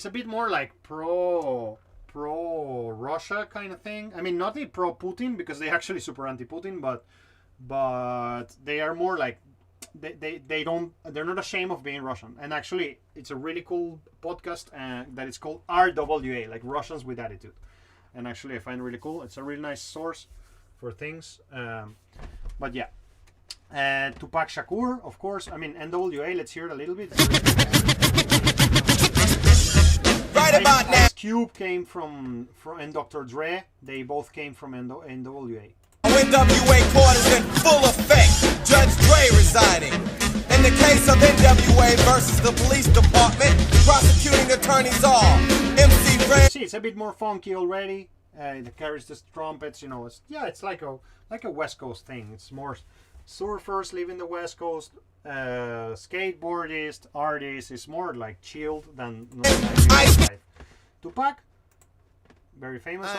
a bit more like pro Russia kind of thing. I mean, not the pro Putin, because they're actually super anti-Putin, but they are more like they're not ashamed of being Russian. And actually, it's a really cool podcast that is called RWA, like Russians with Attitude. And actually, I find it really cool. It's a really nice source for things. But yeah, Tupac Shakur, of course. I mean, NWA, let's hear it a little bit. Right about now. Ice Cube came from and Dr. Dre, they both came from NWA. NWA quarters in full effect. Judge Dre resigning. In the case of NWA versus the police department, prosecuting attorneys are MC Red. See, it's a bit more funky already. It carries the trumpets, you know. It's like a West Coast thing. It's more surfers living the West Coast, skateboardist, artists. It's more like chilled than life. Tupac, very famous.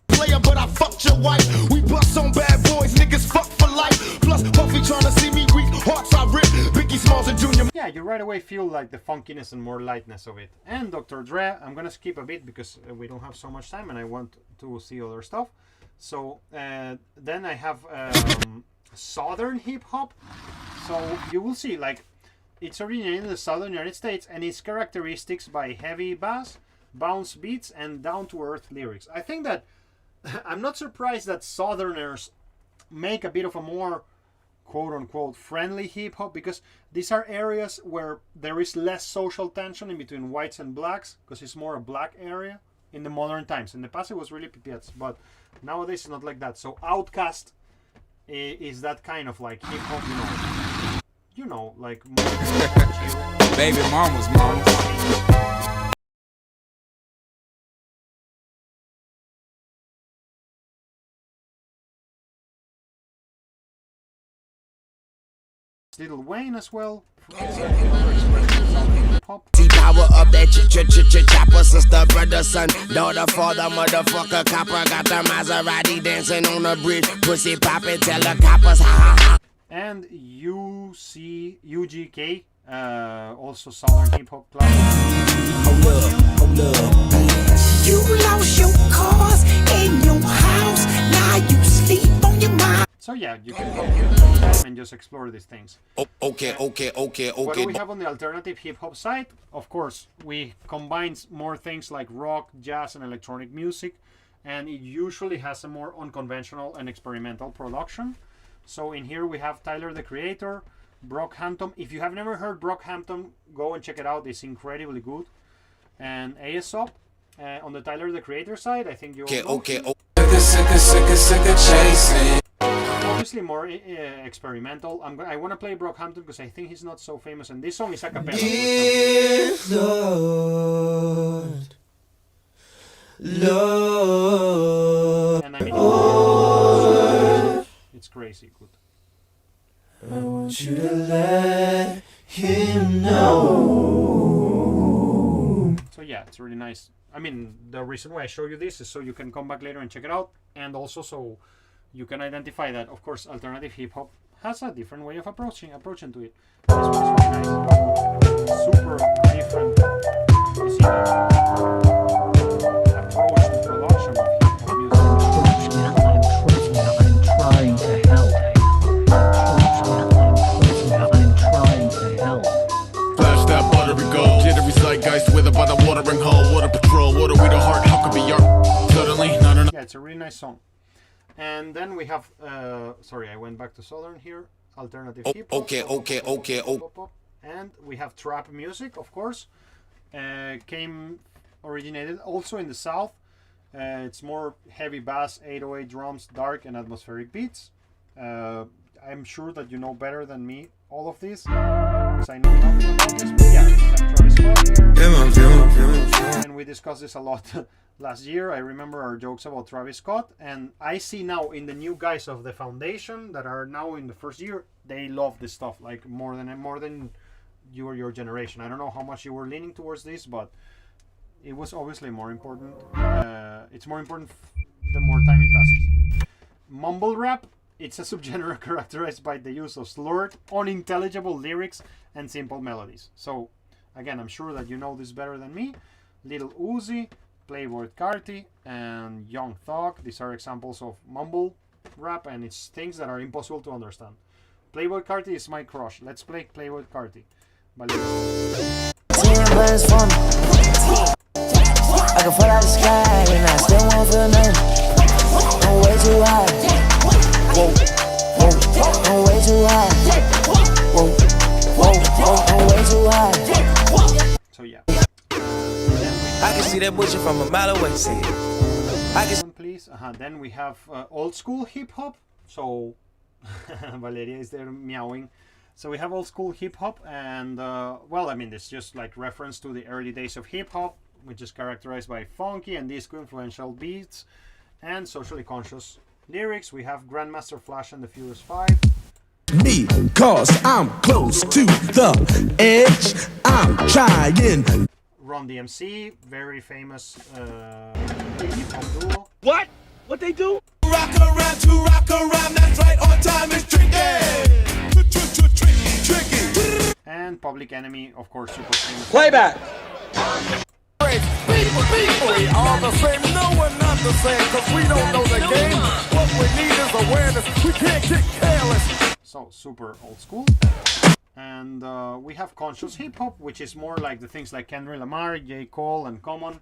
Player, but I fucked your wife. We bust on bad boys, niggas fuck for life. Plus, Puffy trying to see me weak, hearts I rip. Biggie Smalls and Junior. Yeah, you right away feel like the funkiness and more lightness of it. And Dr. Dre, I'm gonna skip a bit because we don't have so much time and I want to see other stuff. So then I have Southern hip hop. So you will see, like, it's originated in the Southern United States and its characteristics by heavy bass, bounce beats, and down-to-earth lyrics. I think that I'm not surprised that Southerners make a bit of a more quote-unquote friendly hip-hop, because these are areas where there is less social tension in between whites and blacks, because it's more a black area in the modern times. In the past it was really PPS, but nowadays it's not like that. So Outkast is that kind of like hip-hop, you know, like more Baby mama's mama. Lil Wayne as well. See power up that chopper, sister, brother, son, daughter, father, motherfucker, copper, got the Maserati dancing on the bridge, pussy poppin', tell the coppers, ha ha ha. And UGK, also Southern hip hop club. Hold up. You lost your cars in your house, now you sleep on your mind. So yeah, you can go and just explore these things. Okay. What do we have on the alternative hip-hop side? Of course, we combine more things like rock, jazz, and electronic music, and it usually has a more unconventional and experimental production. So in here we have Tyler, the Creator, Brockhampton. If you have never heard Brockhampton, go and check it out. It's incredibly good. And Aesop. On the Tyler, the Creator side, I think you obviously more experimental. I want to play Brockhampton because I think he's not so famous, and this song is a cappella. Yes, Lord. And I mean, it's crazy good. I want you to let him know. So yeah, it's really nice. I mean, the reason why I show you this is so you can come back later and check it out, and also so you can identify that, of course, alternative hip-hop has a different way of approaching to it. This one is really nice. Super different approach to production of hip-hop music. I'm trying to help. Flash that buttery gold, jittery zeitgeist withered by the watering hole. Water patrol, water we the heart, how could be art? Suddenly, not enough. Yeah, it's a really nice song. And then we have, sorry, I went back to Southern here, alternative hip-hop. Okay. And we have trap music, of course, originated also in the South. It's more heavy bass, 808 drums, dark and atmospheric beats. I'm sure that you know better than me all of this, because I know nothing about this, but yeah, Travis Scott here. And we discussed this a lot last year. I remember our jokes about Travis Scott, and I see now in the new guys of the foundation that are now in the first year, they love this stuff like more than you or your generation. I don't know how much you were leaning towards this, but it was obviously more important. It's more important the more time it passes. Mumble rap, it's a subgenre characterized by the use of slurred, unintelligible lyrics and simple melodies. So again, I'm sure that you know this better than me. Lil Uzi, Playboi Carti, and Young Thug. These are examples of mumble rap, and it's things that are impossible to understand. Playboi Carti is my crush. Let's play Playboi Carti. I can fall out the sky and I still won't feel nothing. I'm way too high. Whoa. I'm way too high. Whoa, whoa, whoa, I'm way too high. So yeah. I can see that butcher from a mile away. See it. I can. Please. Then we have old school hip hop. So Valeria is there meowing. So we have old school hip hop, and well, I mean, it's just like reference to the early days of hip hop, which is characterized by funky and disco influential beats and socially conscious lyrics. We have Grandmaster Flash and the Furious 5. Me, cause I'm close to the edge. I'm trying. Run DMC, very famous hip hop duo. What? What they do? Rock around, to rock around, that's right, on time is tricky. And Public Enemy, of course, super famous. Playback. People, we all the same, no one not the same, cause we don't know the game. What we need is awareness, we can't get careless. So, super old school. And we have conscious hip hop, which is more like the things like Kendrick Lamar, J. Cole, and Common.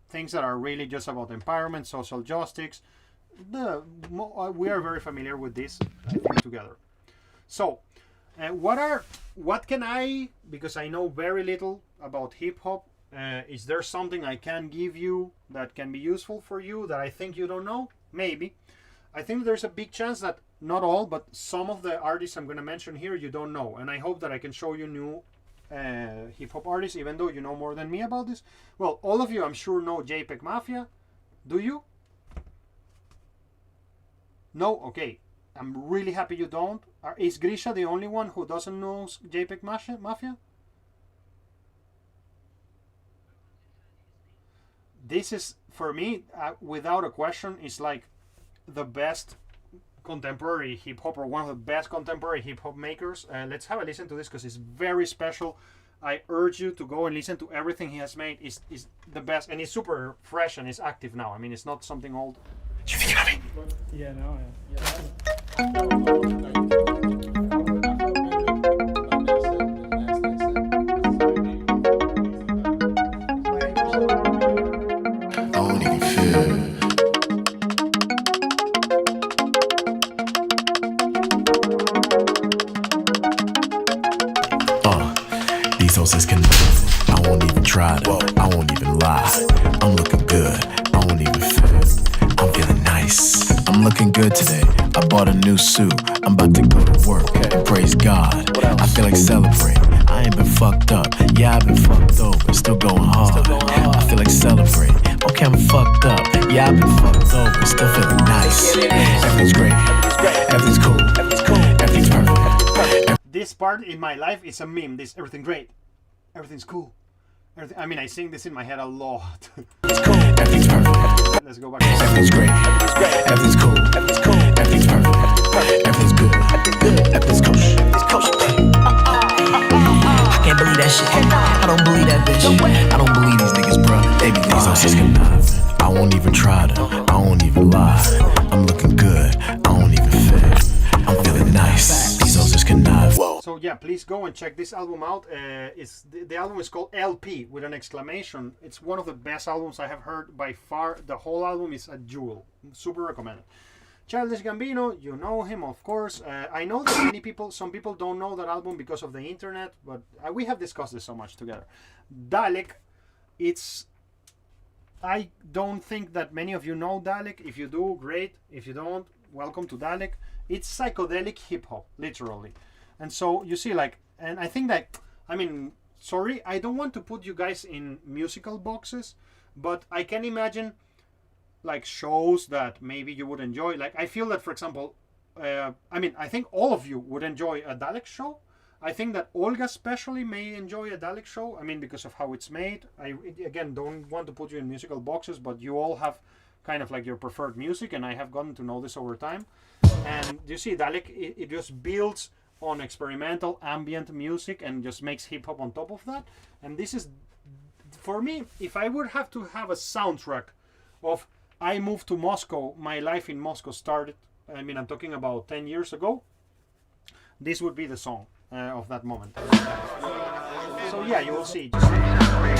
Things that are really just about empowerment, social justice. We are very familiar with this, I think, together. So, what can I, because I know very little about hip hop, is there something I can give you that can be useful for you that I think you don't know? Maybe. I think there's a big chance that not all, but some of the artists I'm going to mention here you don't know, and I hope that I can show you new hip hop artists, even though you know more than me about this. Well, all of you, I'm sure, know JPEG Mafia. Do you? No? Okay. I'm really happy you don't. Is Grisha the only one who doesn't know JPEG Mafia? This is, for me, without a question, is like the best contemporary hip hop, or one of the best contemporary hip hop makers. Let's have a listen to this because it's very special. I urge you to go and listen to everything he has made. Is the best, and it's super fresh and it's active now. I mean, it's not something old. You thinking of me? Yeah, no, yeah. These hostess can I won't even try to, I won't even lie. I'm looking good, I won't even fit. I'm feeling nice, I'm looking good today. I bought a new suit, I'm about to go to work and praise God. I feel like celebrating, I ain't been fucked up. Yeah, I've been fucked over, still going hard. I feel like celebrating, okay, I'm fucked up. Yeah, I've been fucked over, still feeling nice. Everything's great, everything's cool, everything's perfect. This part in my life is a meme. This everything great, everything's cool. I mean, I sing this in my head a lot. It's cool, everything's perfect. Let's go back. Everything's great, everything's cool, everything's perfect, everything's good, everything's kosher. I can't believe that shit. I don't believe that bitch. I don't believe these niggas, bro. They be these hoes conniving. I won't even try to, I won't even lie. I'm looking good, I won't even fit. I'm feeling nice. These hoes just connive. So yeah, please go and check this album out. The album is called LP with an exclamation. It's one of the best albums I have heard by far. The whole album is a jewel. Super recommended. Childish Gambino, you know him, of course. I know that some people don't know that album because of the internet, but we have discussed this so much together. Dalek, I don't think that many of you know Dalek. If you do, great. If you don't, welcome to Dalek. It's psychedelic hip hop, literally. And so you see, like, and I think that, I mean, sorry, I don't want to put you guys in musical boxes, but I can imagine like shows that maybe you would enjoy. Like, I feel that, for example, I mean, I think all of you would enjoy a Dalek show. I think that Olga especially may enjoy a Dalek show. I mean, because of how it's made. I, again, don't want to put you in musical boxes, but you all have kind of like your preferred music, and I have gotten to know this over time. And you see, Dalek, it just builds on experimental ambient music and just makes hip-hop on top of that. And this is, for me, if I would have to have a soundtrack of I moved to Moscow, my life in Moscow started, I mean, I'm talking about 10 years ago, this would be the song of that moment. So yeah, you will see. Just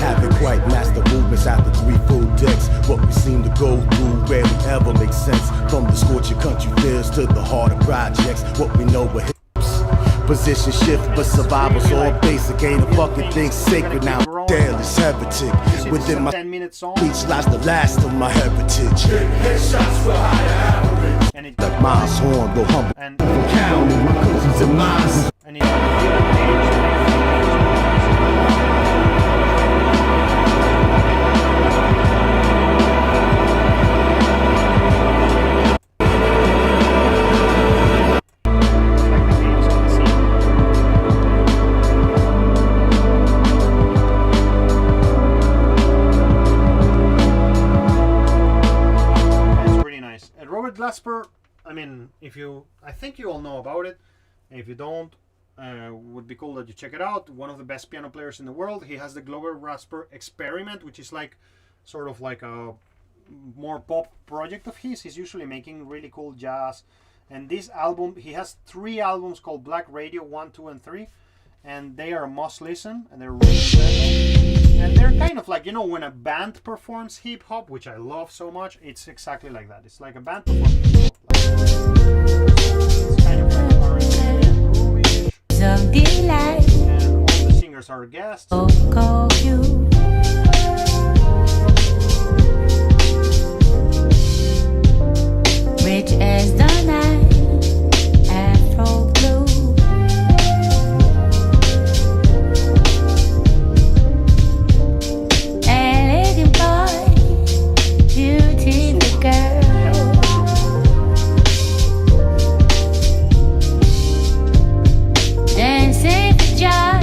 Haven't quite mastered movements after 3 full decks. What we seem to go through rarely ever makes sense. From the scorching country fears to the harder projects. What we know but hips. Position shift, but survival's all basic. Ain't a fucking thing sacred now. Damn, it's heretic. Within my 10-minute song. speech lies the last of my heritage. Headshots for higher average. And it, like Miles Horn, will humble. And counting my cookies and mines. And it, Glasper, I mean, I think you all know about it. If you don't, would be cool that you check it out. One of the best piano players in the world. He has the Glover Rasper Experiment, which is like sort of like a more pop project of his. He's usually making really cool jazz. And this album, he has 3 albums called Black Radio 1, 2, and 3, and they are a must listen, and they're really special. And they're kind of like, you know, when a band performs hip hop, which I love so much, it's exactly like that. It's like a band performing hip hop. It's kind of like R&B and groovy. And all the singers are guests. Rich as the night, Afro blue. Elegant boy, beautiful girl. Dancing for joy,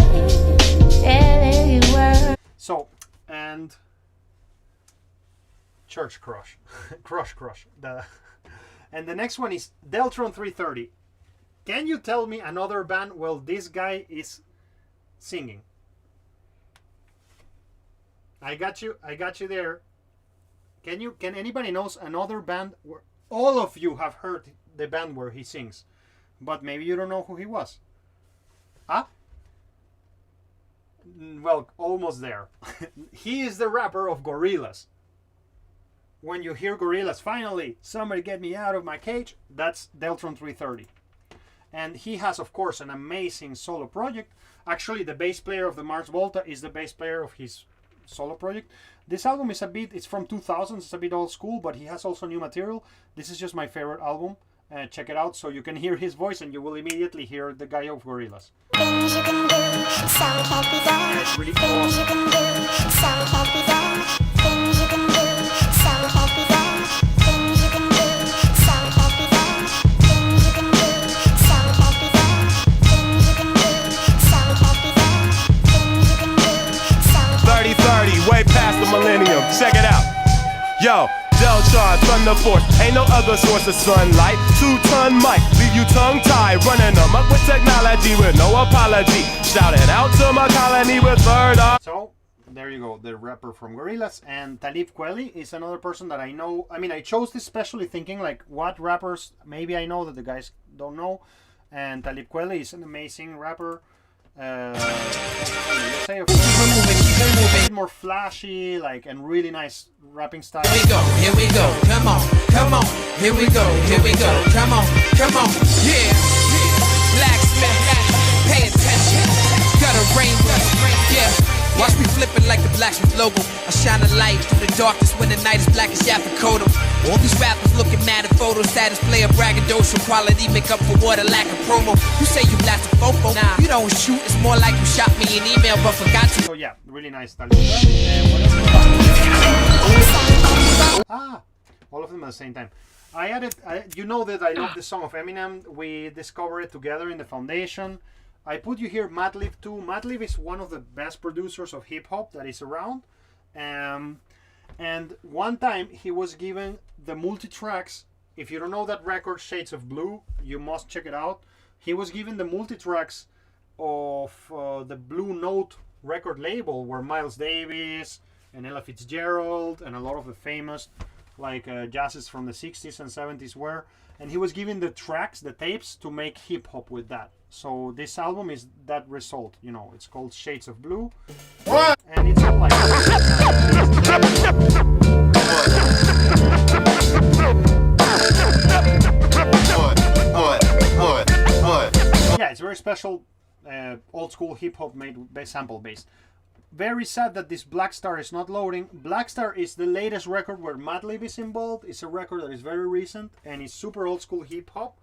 elegant world. So, and Church Crush. Crush. And the next one is Deltron 330. Can you tell me another band? Well, this guy is singing. I got you there. Can anybody knows another band where all of you have heard the band where he sings, but maybe you don't know who he was? Huh? Well, almost there. He is the rapper of Gorillaz. When you hear Gorillaz, finally, somebody get me out of my cage, that's Deltron 330. And he has, of course, an amazing solo project. Actually, the bass player of the Mars Volta is the bass player of his solo project. This album is it's from 2000, it's a bit old school, but he has also new material. This is just my favorite album. Check it out so you can hear his voice and you will immediately hear the guy of Gorillaz. Things you can do, some can't be done. It's really Things awesome. you can do, some can't be done. Things you can do, some can't be done. Things you can do, some can't be done. Things you can do, some can't be done. Things you can do, some can't be done. Things you can do, some can't be done. 30-30, way past the millennium. Check it out. Yo, Deltron, Thunder Force, ain't no other source of sunlight. 2-ton mic, leave you tongue-tied, running amok with technology with no apology. Shouting out to my colony with third eye. So, there you go, the rapper from Gorillaz. And Talib Kweli is another person that I know. I mean, I chose this especially thinking like what rappers maybe I know that the guys don't know. And Talib Kweli is an amazing rapper. Say a bit more flashy, like, and really nice rapping style. Here we go, come on, here we go, come on, yeah. Blacksmith, pay attention, got a rainbow, yeah. Watch me flipping like the Blacksmith logo. I shine a light through the darkness when the night is black as Yapakoto. All these rappers looking mad at photos, status play a braggadocio, quality make up for what a lack of promo. You say you blast a fofo, nah, you don't shoot, it's more like you shot me an email but forgot to. So yeah, really nice. All of them at the same time. I added, you know that I love the song of Eminem. We discovered it together in the foundation. I put you here Madlib too. Madlib is one of the best producers of hip hop that is around. And one time he was given the multi-tracks. If you don't know that record, Shades of Blue, you must check it out. He was given the multi-tracks of the Blue Note record label where Miles Davis and Ella Fitzgerald and a lot of the famous like jazzes from the 60s and 70s were, and he was given the tracks, the tapes, to make hip hop with that. So this album is that result, you know. It's called Shades of Blue. What? And it's all like yeah, it's very special, old school hip hop made sample based. Very sad that this Black Star is not loading. Black Star is the latest record where Madlib is involved. It's a record that is very recent and it's super old school hip hop.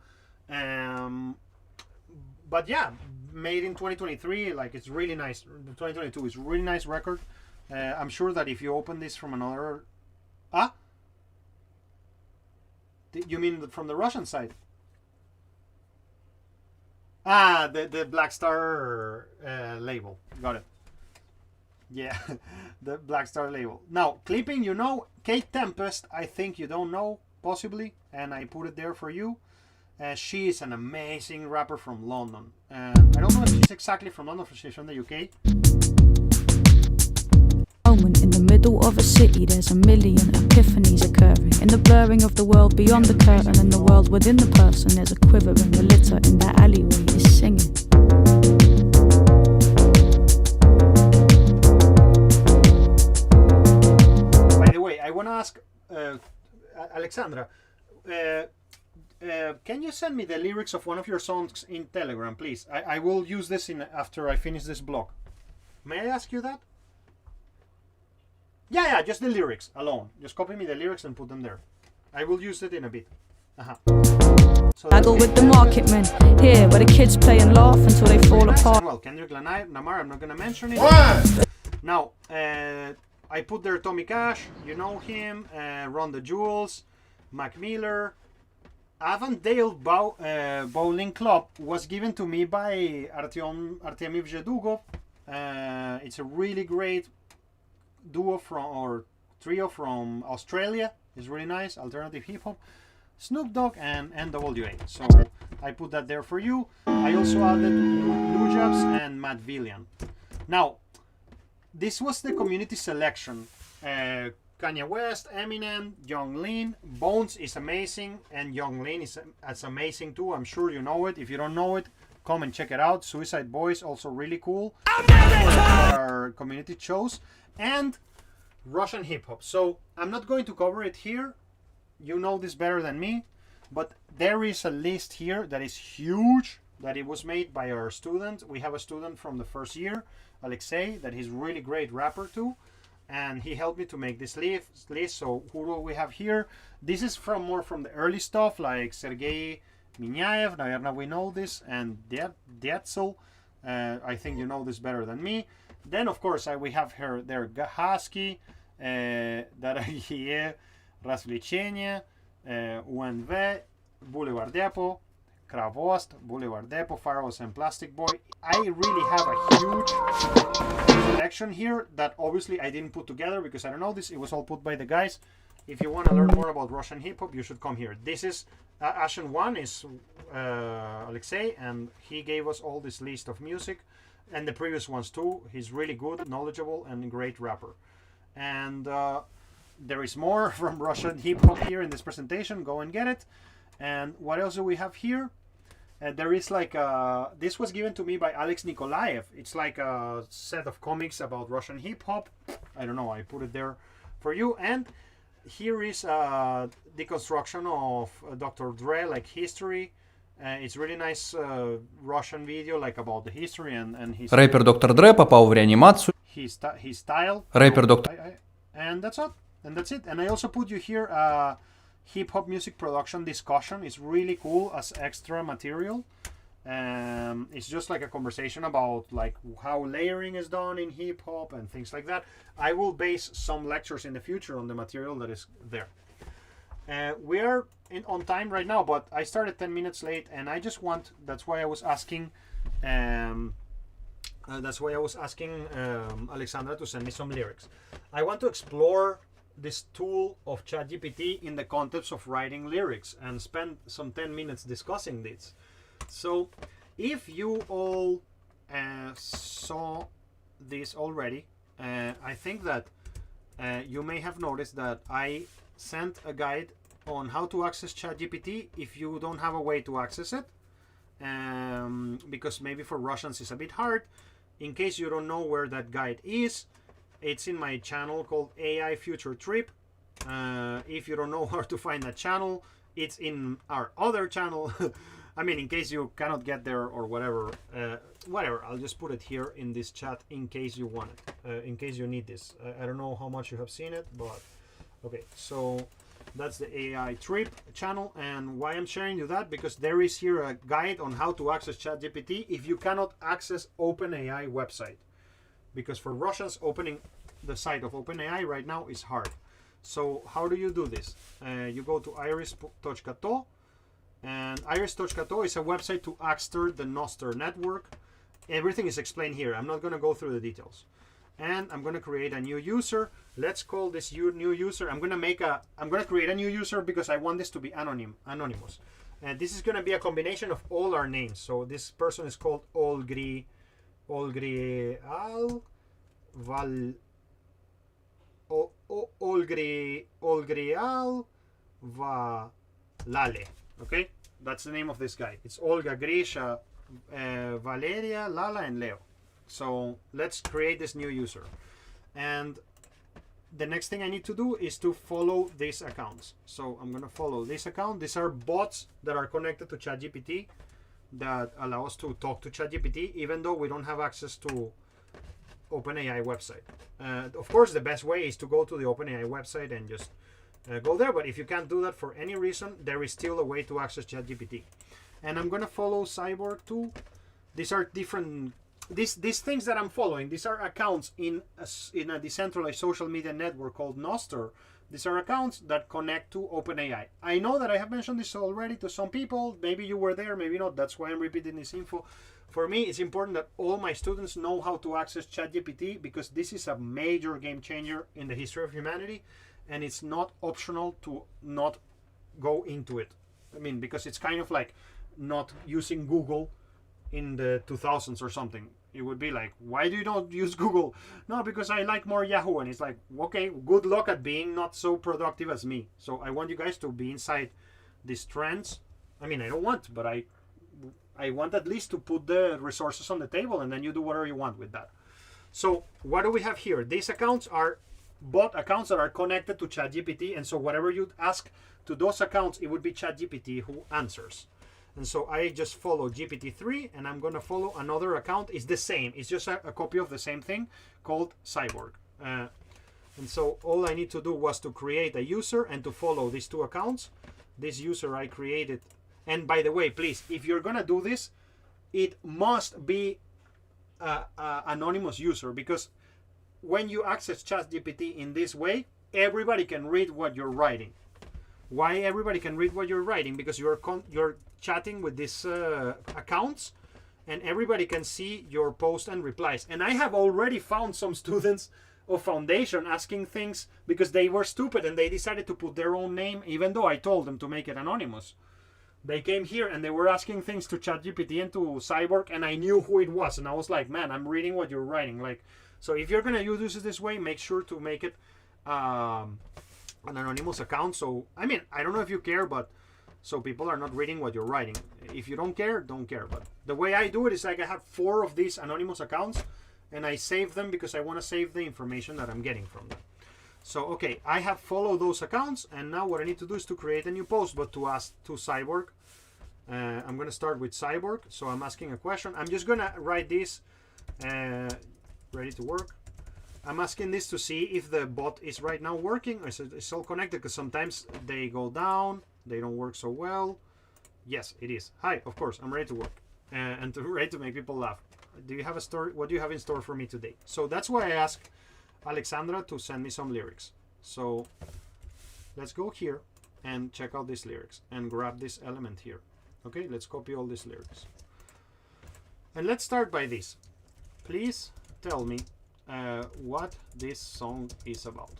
But yeah, made in 2023, like it's really nice. 2022 is really nice record. I'm sure that if you open this from another, you mean from the Russian side? The Black Star label. Got it. Yeah, the Black Star label. Now, clipping, you know, Kate Tempest, I think you don't know, possibly, and I put it there for you. She is an amazing rapper from London. I don't know if she's exactly from London, but she's from the UK. Moment in the middle of a city, there's a million epiphanies occurring. In the blurring of the world beyond the curtain and the world within the person, there's a quivering. The litter in that alleyway is singing. By the way, I want to ask Alexandra, can you send me the lyrics of one of your songs in Telegram, please? I will use this after I finish this blog. May I ask you that? Yeah, just the lyrics alone. Just copy me the lyrics and put them there. I will use it in a bit. So I go with the market men here, where the kids play and laugh until they fall apart. Well, Kendrick Lamar, I'm not gonna mention it. What? Now, I put there Tommy Cash, you know him, Ron the Jewels, Mac Miller. Avondale Bowling Club was given to me by Artyom Vjedugov. It's a really great duo or trio from Australia. It's really nice, alternative hip hop. Snoop Dogg and NWA. So I put that there for you. I also added Lou Jobs and Matt Villian. Now, this was the community selection. Kanye West, Eminem, Young Lean. Bones is amazing, and Young Lean is amazing too. I'm sure you know it. If you don't know it, come and check it out. Suicide Boys, also really cool. Our community chose. And Russian hip hop. So I'm not going to cover it here. You know this better than me. But there is a list here that is huge, that it was made by our student. We have a student from the first year, Alexei, that he's really great rapper too. And he helped me to make this list. So who do we have here? This is more from the early stuff, like Sergei Minyaev. Now we know this, and Dietzel. I think you know this better than me. Then of course we have her there, Husky, Daragie, Развлечения, UNV, Boulevard Depot, Kravost, Boulevard Depot, Pharaohs and Plastic Boy. I really have a huge selection here that obviously I didn't put together because I don't know this. It was all put by the guys. If you want to learn more about Russian hip hop, you should come here. This is Ashen One is Alexei, and he gave us all this list of music, and the previous ones too. He's really good, knowledgeable, and a great rapper. And there is more from Russian hip hop here in this presentation. Go and get it. And what else do we have here? There is like this was given to me by Alex Nikolaev. It's like a set of comics about Russian hip hop. I don't know, I put it there for you. And here is a deconstruction of Dr. Dre, like history. It's really nice Russian video, like about the history and his. Рэпер Доктор Дре попал в реанимацию. His style. Рэпер Доктор. And that's it. And I also put you here hip hop music production discussion. Is really cool as extra material. It's just like a conversation about like how layering is done in hip hop and things like that. I will base some lectures in the future on the material that is there. We are on time right now, but I started 10 minutes late, and I just want. That's why I was asking. Alexandra to send me some lyrics. I want to explore this tool of ChatGPT in the context of writing lyrics and spend some 10 minutes discussing this. So if you all saw this already, I think that you may have noticed that I sent a guide on how to access ChatGPT if you don't have a way to access it, because maybe for Russians it's a bit hard. In case you don't know where that guide is, it's in my channel called AI Future Trip. If you don't know how to find that channel, it's in our other channel. I mean, in case you cannot get there or whatever, I'll just put it here in this chat in case you want it, in case you need this. I don't know how much you have seen it, but okay, so that's the AI Trip channel. And why I'm sharing you that, because there is here a guide on how to access ChatGPT if you cannot access OpenAI website, because for Russians opening the site of OpenAI right now is hard. So how do you do this? You go to iris.to, and iris.to is a website to access the Nostr network. Everything is explained here. I'm not going to go through the details. And I'm going to create a new user. Let's call this new user. I'm going to create a new user because I want this to be anonymous. And this is going to be a combination of all our names. So this person is called Olgrial Valale. Okay, that's the name of this guy. It's Olga, Grisha, Valeria, Lala, and Leo. So let's create this new user. And the next thing I need to do is to follow these accounts. So I'm going to follow this account. These are bots that are connected to ChatGPT that allow us to talk to ChatGPT even though we don't have access to OpenAI website. Of course, the best way is to go to the OpenAI website and just go there. But if you can't do that for any reason, there is still a way to access ChatGPT. And I'm going to follow Cyborg too. These are different... These things that I'm following, these are accounts in a decentralized social media network called Nostr. These are accounts that connect to OpenAI. I know that I have mentioned this already to some people. Maybe you were there, maybe not. That's why I'm repeating this info. For me, it's important that all my students know how to access ChatGPT because this is a major game changer in the history of humanity, and it's not optional to not go into it. I mean, because it's kind of like not using Google in the 2000s or something. It would be like, why do you not use Google? No, because I like more Yahoo. And it's like, okay, good luck at being not so productive as me. So I want you guys to be inside these trends. I mean, I don't want, but I want at least to put the resources on the table, and then you do whatever you want with that. So what do we have here? These accounts are bot accounts that are connected to ChatGPT, and so whatever you ask to those accounts, it would be ChatGPT who answers. And so I just follow GPT-3, and I'm going to follow another account. It's the same. It's just a copy of the same thing called Cyborg. And so all I need to do was to create a user and to follow these two accounts. This user I created. And by the way, please, if you're going to do this, it must be an anonymous user, because when you access ChatGPT in this way, everybody can read what you're writing. Why everybody can read what you're writing? Because you're chatting with these accounts, and everybody can see your post and replies. And I have already found some students of foundation asking things because they were stupid and they decided to put their own name, even though I told them to make it anonymous. They came here and they were asking things to ChatGPT and to Cyborg, and I knew who it was. And I was like, man, I'm reading what you're writing. Like, so if you're gonna use it this way, make sure to make it an anonymous account. So I mean, I don't know if you care, but so people are not reading what you're writing. If you don't care, don't care. But the way I do it is like I have 4 of these anonymous accounts, and I save them because I want to save the information that I'm getting from them. So okay, I have followed those accounts, and now what I need to do is to create a new post, but to ask to Cyborg. I'm going to start with Cyborg. So I'm asking a question. I'm just going to write this, ready to work. I'm asking this to see if the bot is right now working, or is it all connected, because sometimes they go down, they don't work so well. Yes, it is. Hi, of course, I'm ready to work and ready to make people laugh. Do you have a story? What do you have in store for me today? So that's why I asked Alexandra to send me some lyrics. So let's go here and check out these lyrics and grab this element here. Okay, let's copy all these lyrics. And let's start by this. Please tell me what this song is about.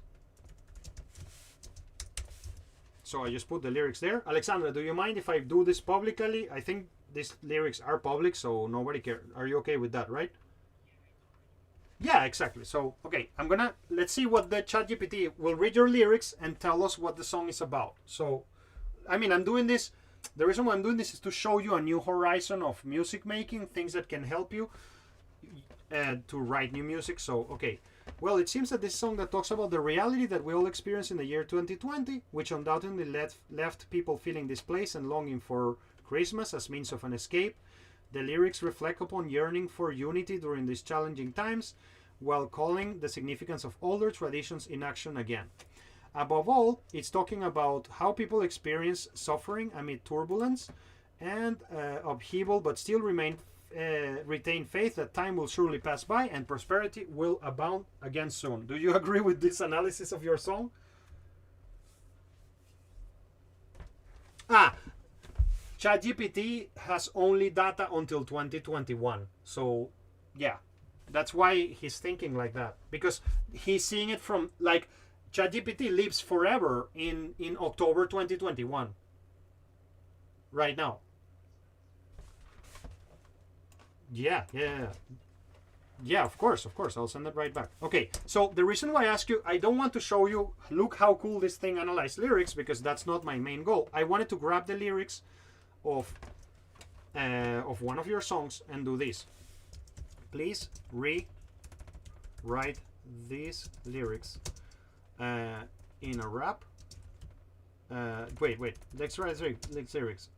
So I just put the lyrics there. Alexandra, do you mind if I do this publicly? I think these lyrics are public, so nobody cares. Are you okay with that, right? Yeah, exactly. So, okay, let's see what the ChatGPT will read your lyrics and tell us what the song is about. So, I mean, I'm doing this, the reason why I'm doing this is to show you a new horizon of music making, things that can help you to write new music. So, okay, well, it seems that this song that talks about the reality that we all experienced in the year 2020, which undoubtedly left people feeling displaced and longing for Christmas as means of an escape. The lyrics reflect upon yearning for unity during these challenging times, while calling the significance of older traditions in action again. Above all, it's talking about how people experience suffering amid turbulence and upheaval, but still retain faith that time will surely pass by and prosperity will abound again soon. Do you agree with this analysis of your song? ChatGPT has only data until 2021. So, yeah, that's why he's thinking like that. Because he's seeing it from, like, ChatGPT lives forever in October 2021. Right now. Yeah, of course. I'll send it right back. Okay, so the reason why I ask you, I don't want to show you, look how cool this thing analyzes lyrics, because that's not my main goal. I wanted to grab the lyrics of one of your songs and do this. Please rewrite these lyrics in a rap. Wait. Let's write lyrics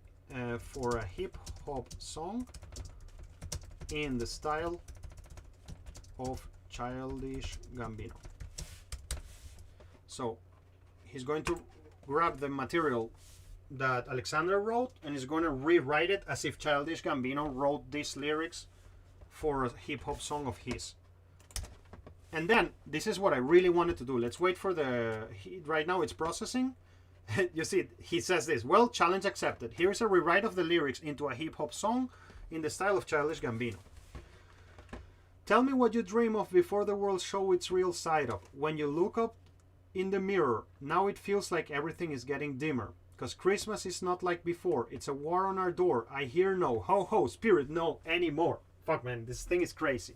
for a hip hop song in the style of Childish Gambino. So he's going to grab the material that Alexandra wrote and is going to rewrite it as if Childish Gambino wrote these lyrics for a hip hop song of his. And then this is what I really wanted to do. Let's wait for right now it's processing. You see, he says this. Well, challenge accepted. Here's a rewrite of the lyrics into a hip hop song in the style of Childish Gambino. Tell me what you dream of before the world show its real side up. When you look up in the mirror, now it feels like everything is getting dimmer. Because Christmas is not like before. It's a war on our door. I hear no ho-ho spirit no anymore. Fuck, man, this thing is crazy.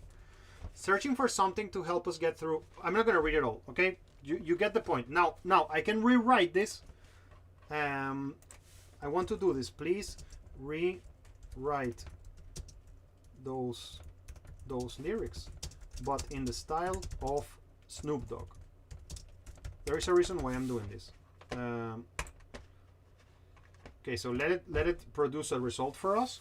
Searching for something to help us get through. I'm not going to read it all, okay? You get the point. Now, I can rewrite this. I want to do this. Please rewrite those lyrics, but in the style of Snoop Dogg. There is a reason why I'm doing this. Okay, so let it produce a result for us.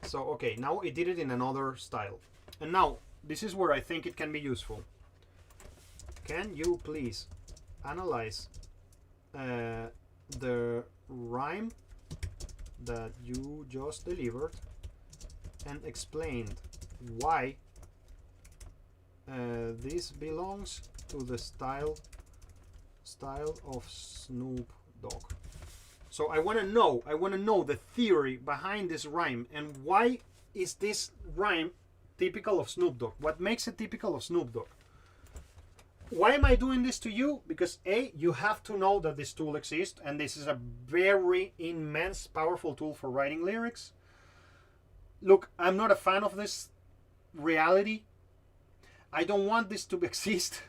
So, okay, now it did it in another style. And now, this is where I think it can be useful. Can you please analyze the rhyme that you just delivered and explained why this belongs to the style of Snoop Dogg. So I want to know the theory behind this rhyme and why is this rhyme typical of Snoop Dogg? What makes it typical of Snoop Dogg? Why am I doing this to you? Because A, you have to know that this tool exists and this is a very immense, powerful tool for writing lyrics. Look, I'm not a fan of this reality. I don't want this to exist.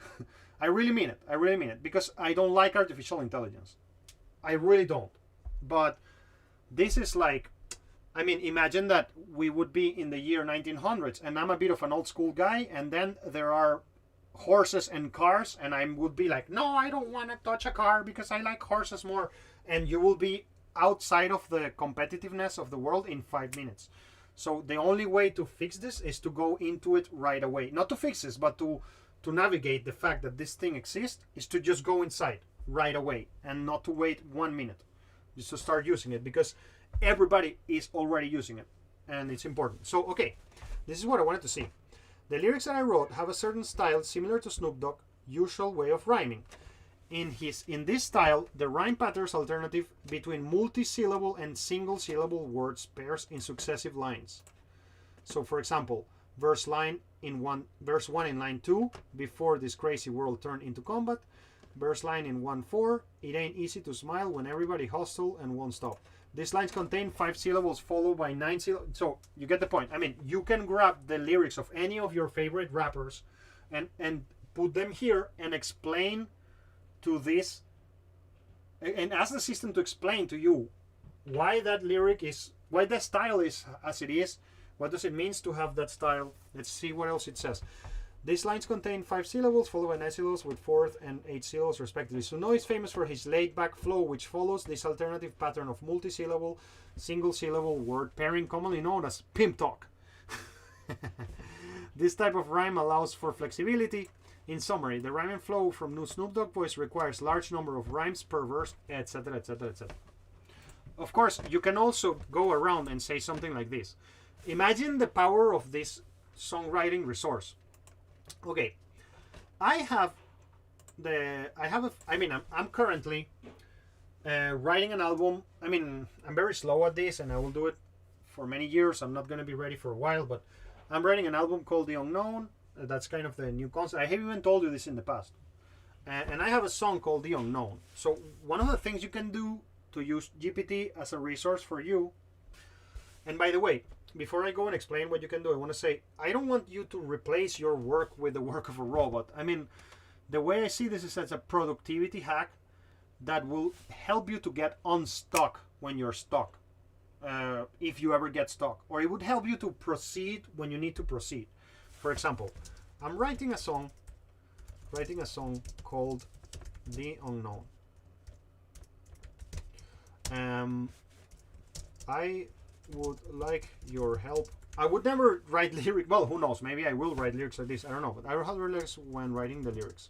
I really mean it because I don't like artificial intelligence. I really don't. But this is like, I mean, imagine that we would be in the year 1900s and I'm a bit of an old school guy and then there are horses and cars and I would be like, no, I don't want to touch a car because I like horses more, and you will be outside of the competitiveness of the world in 5 minutes. So the only way to fix this is to go into it right away. Not to fix this, but to navigate the fact that this thing exists, is to just go inside right away and not to wait 1 minute, just to start using it, because everybody is already using it and it's important. So, okay, this is what I wanted to see. The lyrics that I wrote have a certain style similar to Snoop Dogg's usual way of rhyming. In this style, the rhyme pattern's alternative between multi-syllable and single-syllable words pairs in successive lines. So, for example, verse 1 in line 2, before this crazy world turned into combat, Verse line in 1/4. It ain't easy to smile when everybody hustle and won't stop. These lines contain 5 syllables followed by 9 syllables. So you get the point. I mean, you can grab the lyrics of any of your favorite rappers and put them here and explain to this and ask the system to explain to you why that lyric is, why that style is as it is. What does it mean to have that style? Let's see what else it says. These lines contain 5 syllables followed by 9 syllables with 4th and 8 syllables respectively. Suno is famous for his laid-back flow, which follows this alternative pattern of multi-syllable, single-syllable word pairing commonly known as pimp talk. This type of rhyme allows for flexibility. In summary, the rhyming flow from new Snoop Dogg voice requires large number of rhymes per verse, etc., etc., etc. Of course, you can also go around and say something like this. Imagine the power of this songwriting resource. Okay, I'm currently writing an album. I mean, I'm very slow at this and I will do it for many years. I'm not going to be ready for a while, but I'm writing an album called The Unknown. That's kind of the new concept. I have even told you this in the past. And I have a song called The Unknown. So one of the things you can do to use GPT as a resource for you, and by the way, before I go and explain what you can do, I want to say, I don't want you to replace your work with the work of a robot. I mean, the way I see this is as a productivity hack that will help you to get unstuck when you're stuck, if you ever get stuck. Or it would help you to proceed when you need to proceed. For example, I'm writing a song called The Unknown. I would like your help. I would never write lyrics. Well, who knows? Maybe I will write lyrics like this. I don't know. But I will have lyrics when writing the lyrics.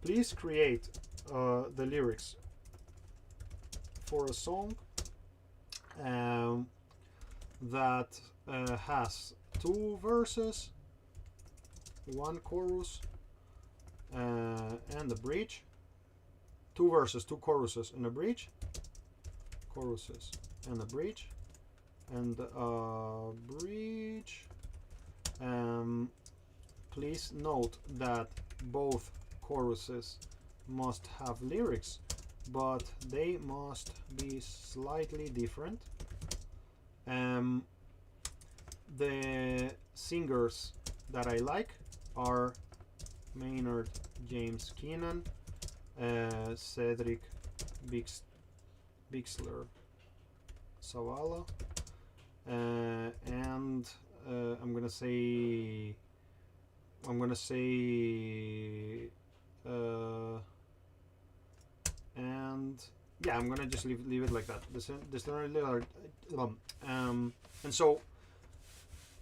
Please create the lyrics for a song that has 2 verses, 1 chorus, and the bridge. 2 verses, 2 choruses, and a bridge. Choruses and a bridge, and a bridge. Please note that both choruses must have lyrics, but they must be slightly different. The singers that I like are Maynard James Keenan, Cedric Bixler Savala, and I'm gonna say and yeah, I'm gonna just leave it like that. And so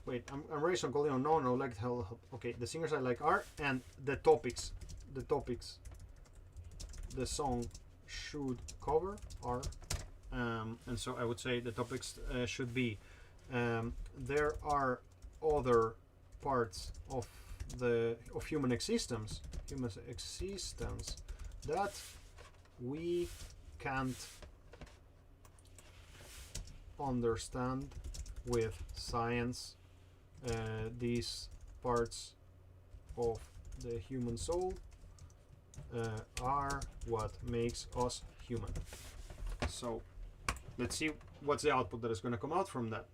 wait, I'm ready. So I'm calling no, like hell. Okay, the singers I like are, and the topics the song should cover are, and so I would say the topics should be there are other parts of human existence that we can't understand with science. These parts of the human soul are what makes us human. So let's see what's the output that is going to come out from that.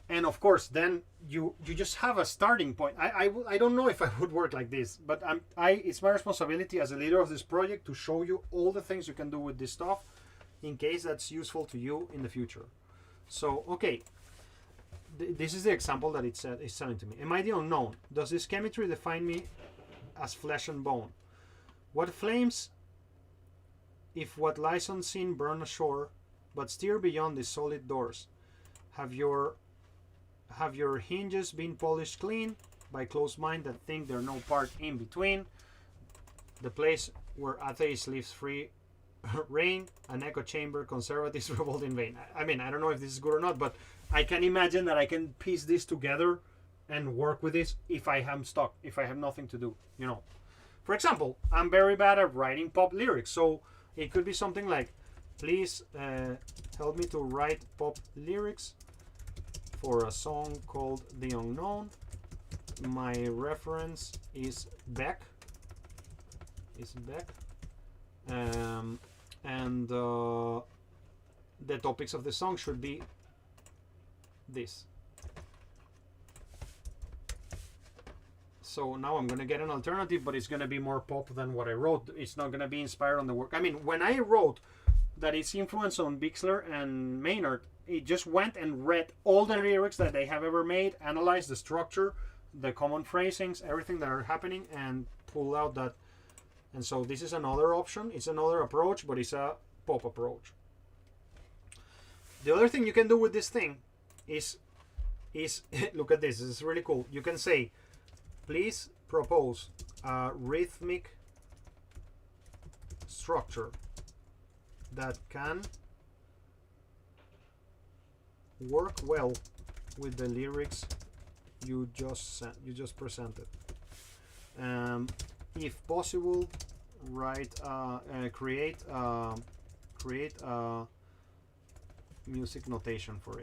And of course, then you just have a starting point. I don't know if I would work like this, but it's my responsibility as a leader of this project to show you all the things you can do with this stuff in case that's useful to you in the future. So, okay. This is the example that it's telling to me. Am I the unknown? Does this chemistry define me as flesh and bone? What flames, if what lies unseen burn ashore, but steer beyond these solid doors? Have your hinges been polished clean by closed minds that think there's no part in between? The place where atheists live free reign, an echo chamber, conservatives revolt in vain. I mean, I don't know if this is good or not, but I can imagine that I can piece this together and work with this if I am stuck, if I have nothing to do, you know. For example, I'm very bad at writing pop lyrics, so it could be something like, please help me to write pop lyrics for a song called The Unknown. my reference is Beck. And the topics of the song should be this. So now I'm gonna get an alternative, but it's gonna be more pop than what I wrote. It's not gonna be inspired on the work. I mean, when I wrote that it's influenced on Bixler and Maynard, it just went and read all the lyrics that they have ever made, analyzed the structure, the common phrasings, everything that are happening, and pull out that. And so this is another option. It's another approach, but it's a pop approach. The other thing you can do with this thing is look at this. This is really cool. You can say, please propose a rhythmic structure that can work well with the lyrics you just presented. If possible, create a music notation for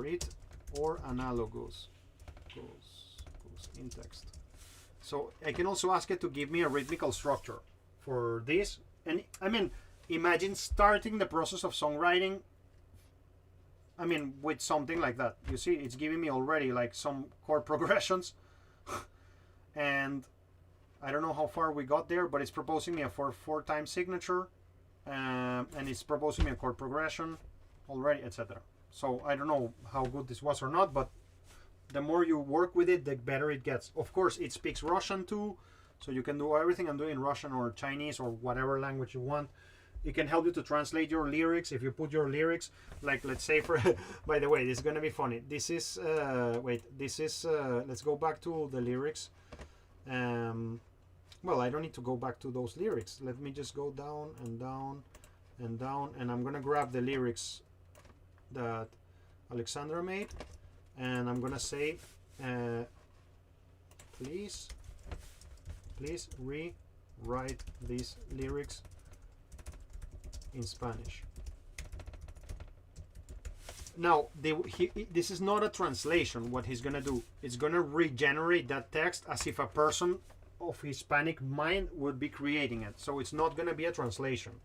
it, or analogous goes in text. So I can also ask it to give me a rhythmical structure for this. And I mean, imagine starting the process of songwriting, I mean, with something like that. You see, it's giving me already like some chord progressions. And I don't know how far we got there, but it's proposing me a 4/4 signature, and it's proposing me a chord progression already, etc. So I don't know how good this was or not, but the more you work with it, the better it gets. Of course, it speaks Russian too, so you can do everything I'm doing in Russian or Chinese or whatever language you want. It can help you to translate your lyrics if you put your lyrics, like let's say for, by the way, this is gonna be funny. This is, let's go back to the lyrics. Well, I don't need to go back to those lyrics. Let me just go down and down and down, and I'm gonna grab the lyrics that Alexandra made, and I'm gonna say, please rewrite these lyrics in Spanish. Now, this is not a translation. What he's gonna do, it's gonna regenerate that text as if a person of Hispanic mind would be creating it. So it's not gonna be a translation.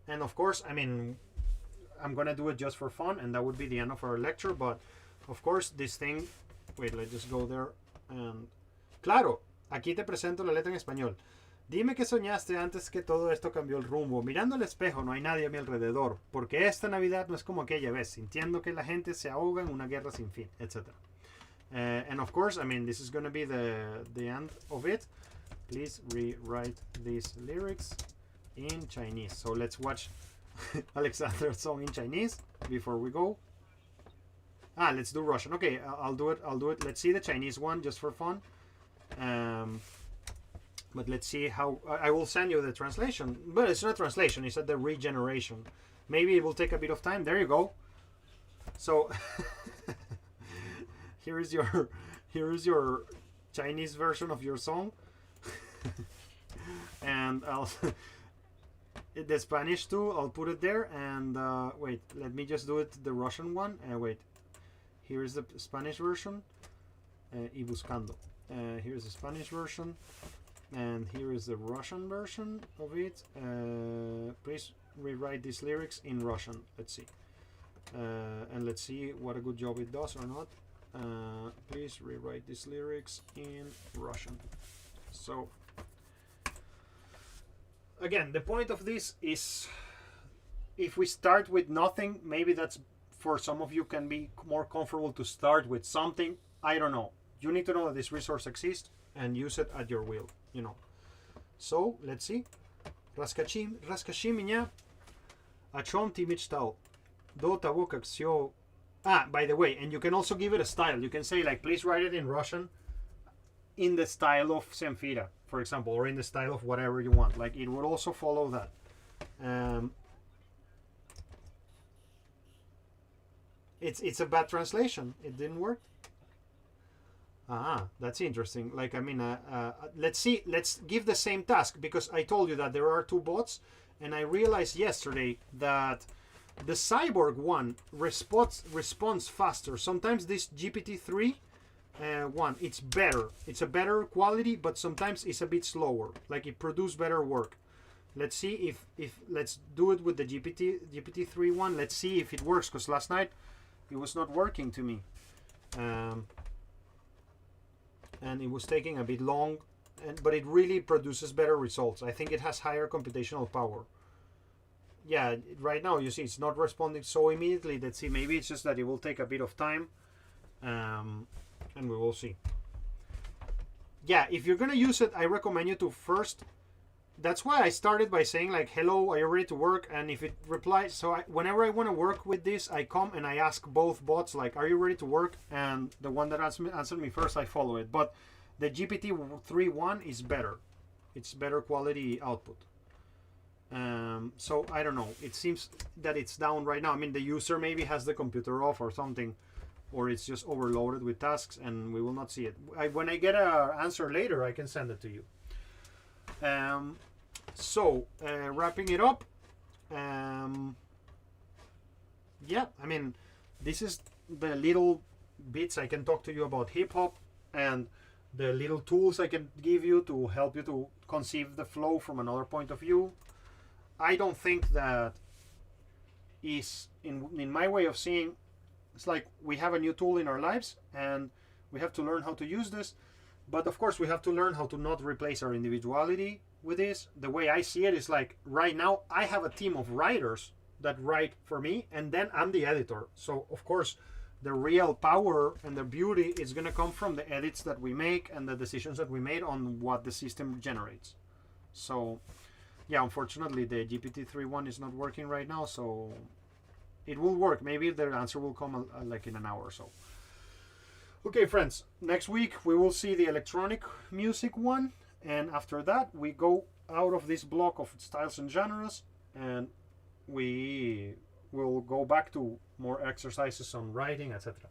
And of course, I mean, I'm gonna do it just for fun, and that would be the end of our lecture. But of course, this thing, wait, let's just go there. And claro, aquí te presento la letra en español. Dime que soñaste antes que todo esto cambió el rumbo. Mirando el espejo no hay nadie a mi alrededor, porque esta Navidad no es como aquella vez, sintiendo que la gente se ahoga en una guerra sin fin, etc. And of course, I mean, this is going to be the end of it. Please rewrite these lyrics in Chinese. So let's watch Alexandra's song in Chinese before we go. Let's do Russian. Okay, I'll do it. Let's see the Chinese one just for fun. But let's see how. I will send you the translation, but it's not a translation. It's the regeneration. Maybe it will take a bit of time. There you go. So here is your Chinese version of your song, and I'll the Spanish too. I'll put it there. And wait, let me just do it the Russian one. Wait, here is the Spanish version. Y buscando. Here's the Spanish version. And here is the Russian version of it. Please rewrite these lyrics in Russian. Let's see. And let's see what a good job it does or not. Please rewrite these lyrics in Russian. So, again, the point of this is, if we start with nothing, maybe that's, for some of you, can be more comfortable to start with something. I don't know. You need to know that this resource exists and use it at your will, you know. So, let's see. Расскажи меня, о чем ты мечтал до того, как все... by the way, and you can also give it a style. You can say, like, please write it in Russian in the style of Zemfira, for example, or in the style of whatever you want. Like, it would also follow that. It's a bad translation. It didn't work. That's interesting. Like, I mean, let's see. Let's give the same task, because I told you that there are two bots, and I realized yesterday that the Cyborg one responds faster. Sometimes this GPT-3 one, it's better. It's a better quality, but sometimes it's a bit slower. Like it produces better work. Let's see if let's do it with the GPT-3 one. Let's see if it works, because last night it was not working to me. And it was taking a bit long, but it really produces better results. I think it has higher computational power. Yeah, right now you see it's not responding so immediately. Let's see, maybe it's just that it will take a bit of time, and we will see. Yeah, if you're gonna use it, I recommend you to first. That's why I started by saying like, hello, are you ready to work? And if it replies, so whenever I want to work with this, I come and I ask both bots like, are you ready to work? And the one that answered me first, I follow it. But the GPT-3 one is better. It's better quality output. So I don't know. It seems that it's down right now. I mean, the user maybe has the computer off or something, or it's just overloaded with tasks and we will not see it. When I get an answer later, I can send it to you. So wrapping it up, yeah, I mean, this is the little bits I can talk to you about hip hop and the little tools I can give you to help you to conceive the flow from another point of view. I don't think that is, in my way of seeing, it's like we have a new tool in our lives and we have to learn how to use this. But of course, we have to learn how to not replace our individuality with this. The way I see it is like, right now, I have a team of writers that write for me, and then I'm the editor. So, of course, the real power and the beauty is going to come from the edits that we make and the decisions that we made on what the system generates. So, yeah, unfortunately, the GPT-3 one is not working right now, so it will work. Maybe the answer will come like in an hour or so. Okay, friends, next week we will see the electronic music one, and after that we go out of this block of styles and genres, and we will go back to more exercises on writing, etc.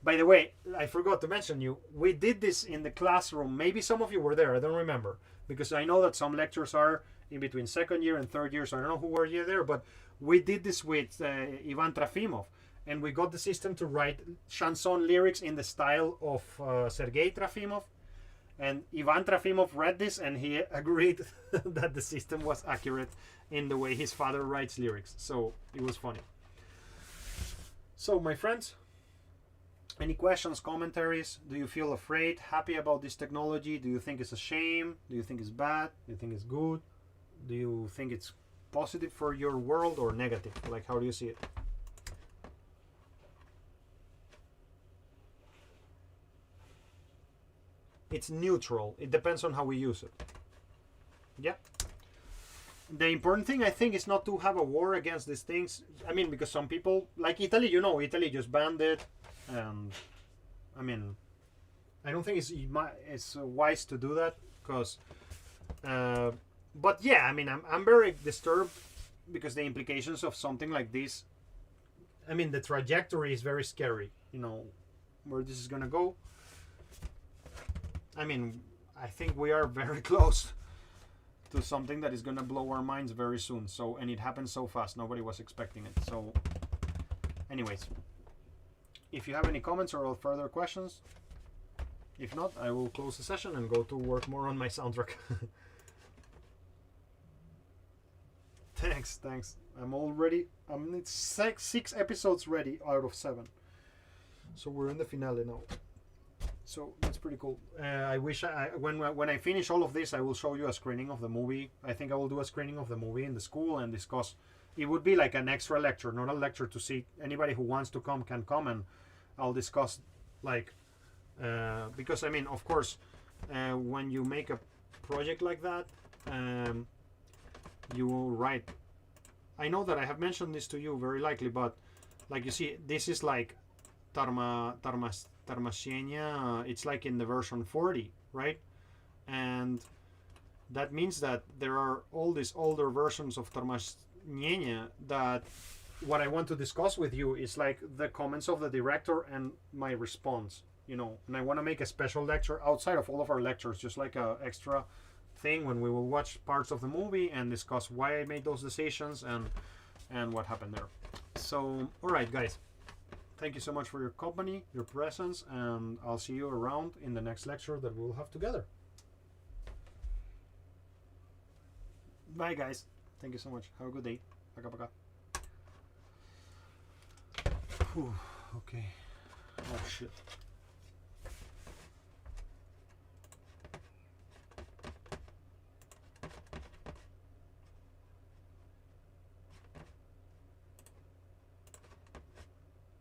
By the way, I forgot to mention you, we did this in the classroom. Maybe some of you were there, I don't remember, because I know that some lectures are in between second year and third year, so I don't know who were you there, but we did this with Ivan Trafimov. And we got the system to write chanson lyrics in the style of Sergei Trafimov. And Ivan Trafimov read this and he agreed that the system was accurate in the way his father writes lyrics. So it was funny. So my friends, any questions, commentaries? Do you feel afraid, happy about this technology? Do you think it's a shame? Do you think it's bad? Do you think it's good? Do you think it's positive for your world or negative? Like, how do you see it? It's neutral. It depends on how we use it. Yeah. The important thing, I think, is not to have a war against these things. I mean, because some people, like Italy, you know, Italy just banned it. And, I mean, I don't think it's wise to do that. Because, but yeah, I mean, I'm very disturbed because the implications of something like this, I mean, the trajectory is very scary. You know, where this is going to go. I mean, I think we are very close to something that is going to blow our minds very soon. So, and it happened so fast. Nobody was expecting it. So, anyways, if you have any comments or further questions, if not, I will close the session and go to work more on my soundtrack. Thanks. It's six episodes ready out of 7. So we're in the finale now. So that's pretty cool. I wish when I finish all of this, I will show you a screening of the movie. I think I will do a screening of the movie in the school and discuss. It would be like an extra lecture, not a lecture to see. Anybody who wants to come can come, and I'll discuss like because I mean, of course, when you make a project like that, you will write. I know that I have mentioned this to you very likely, but like you see, this is like Tarmasienia, it's like in the version 40, right? And that means that there are all these older versions of Tarmasienia that what I want to discuss with you is like the comments of the director and my response, you know. And I want to make a special lecture outside of all of our lectures, just like a extra thing when we will watch parts of the movie and discuss why I made those decisions and what happened there. So, all right, guys. thank you so much for your company, your presence, and I'll see you around in the next lecture that we'll have together. Bye, guys. Thank you so much. Have a good day. Пока-пока. Okay. Oh, shit.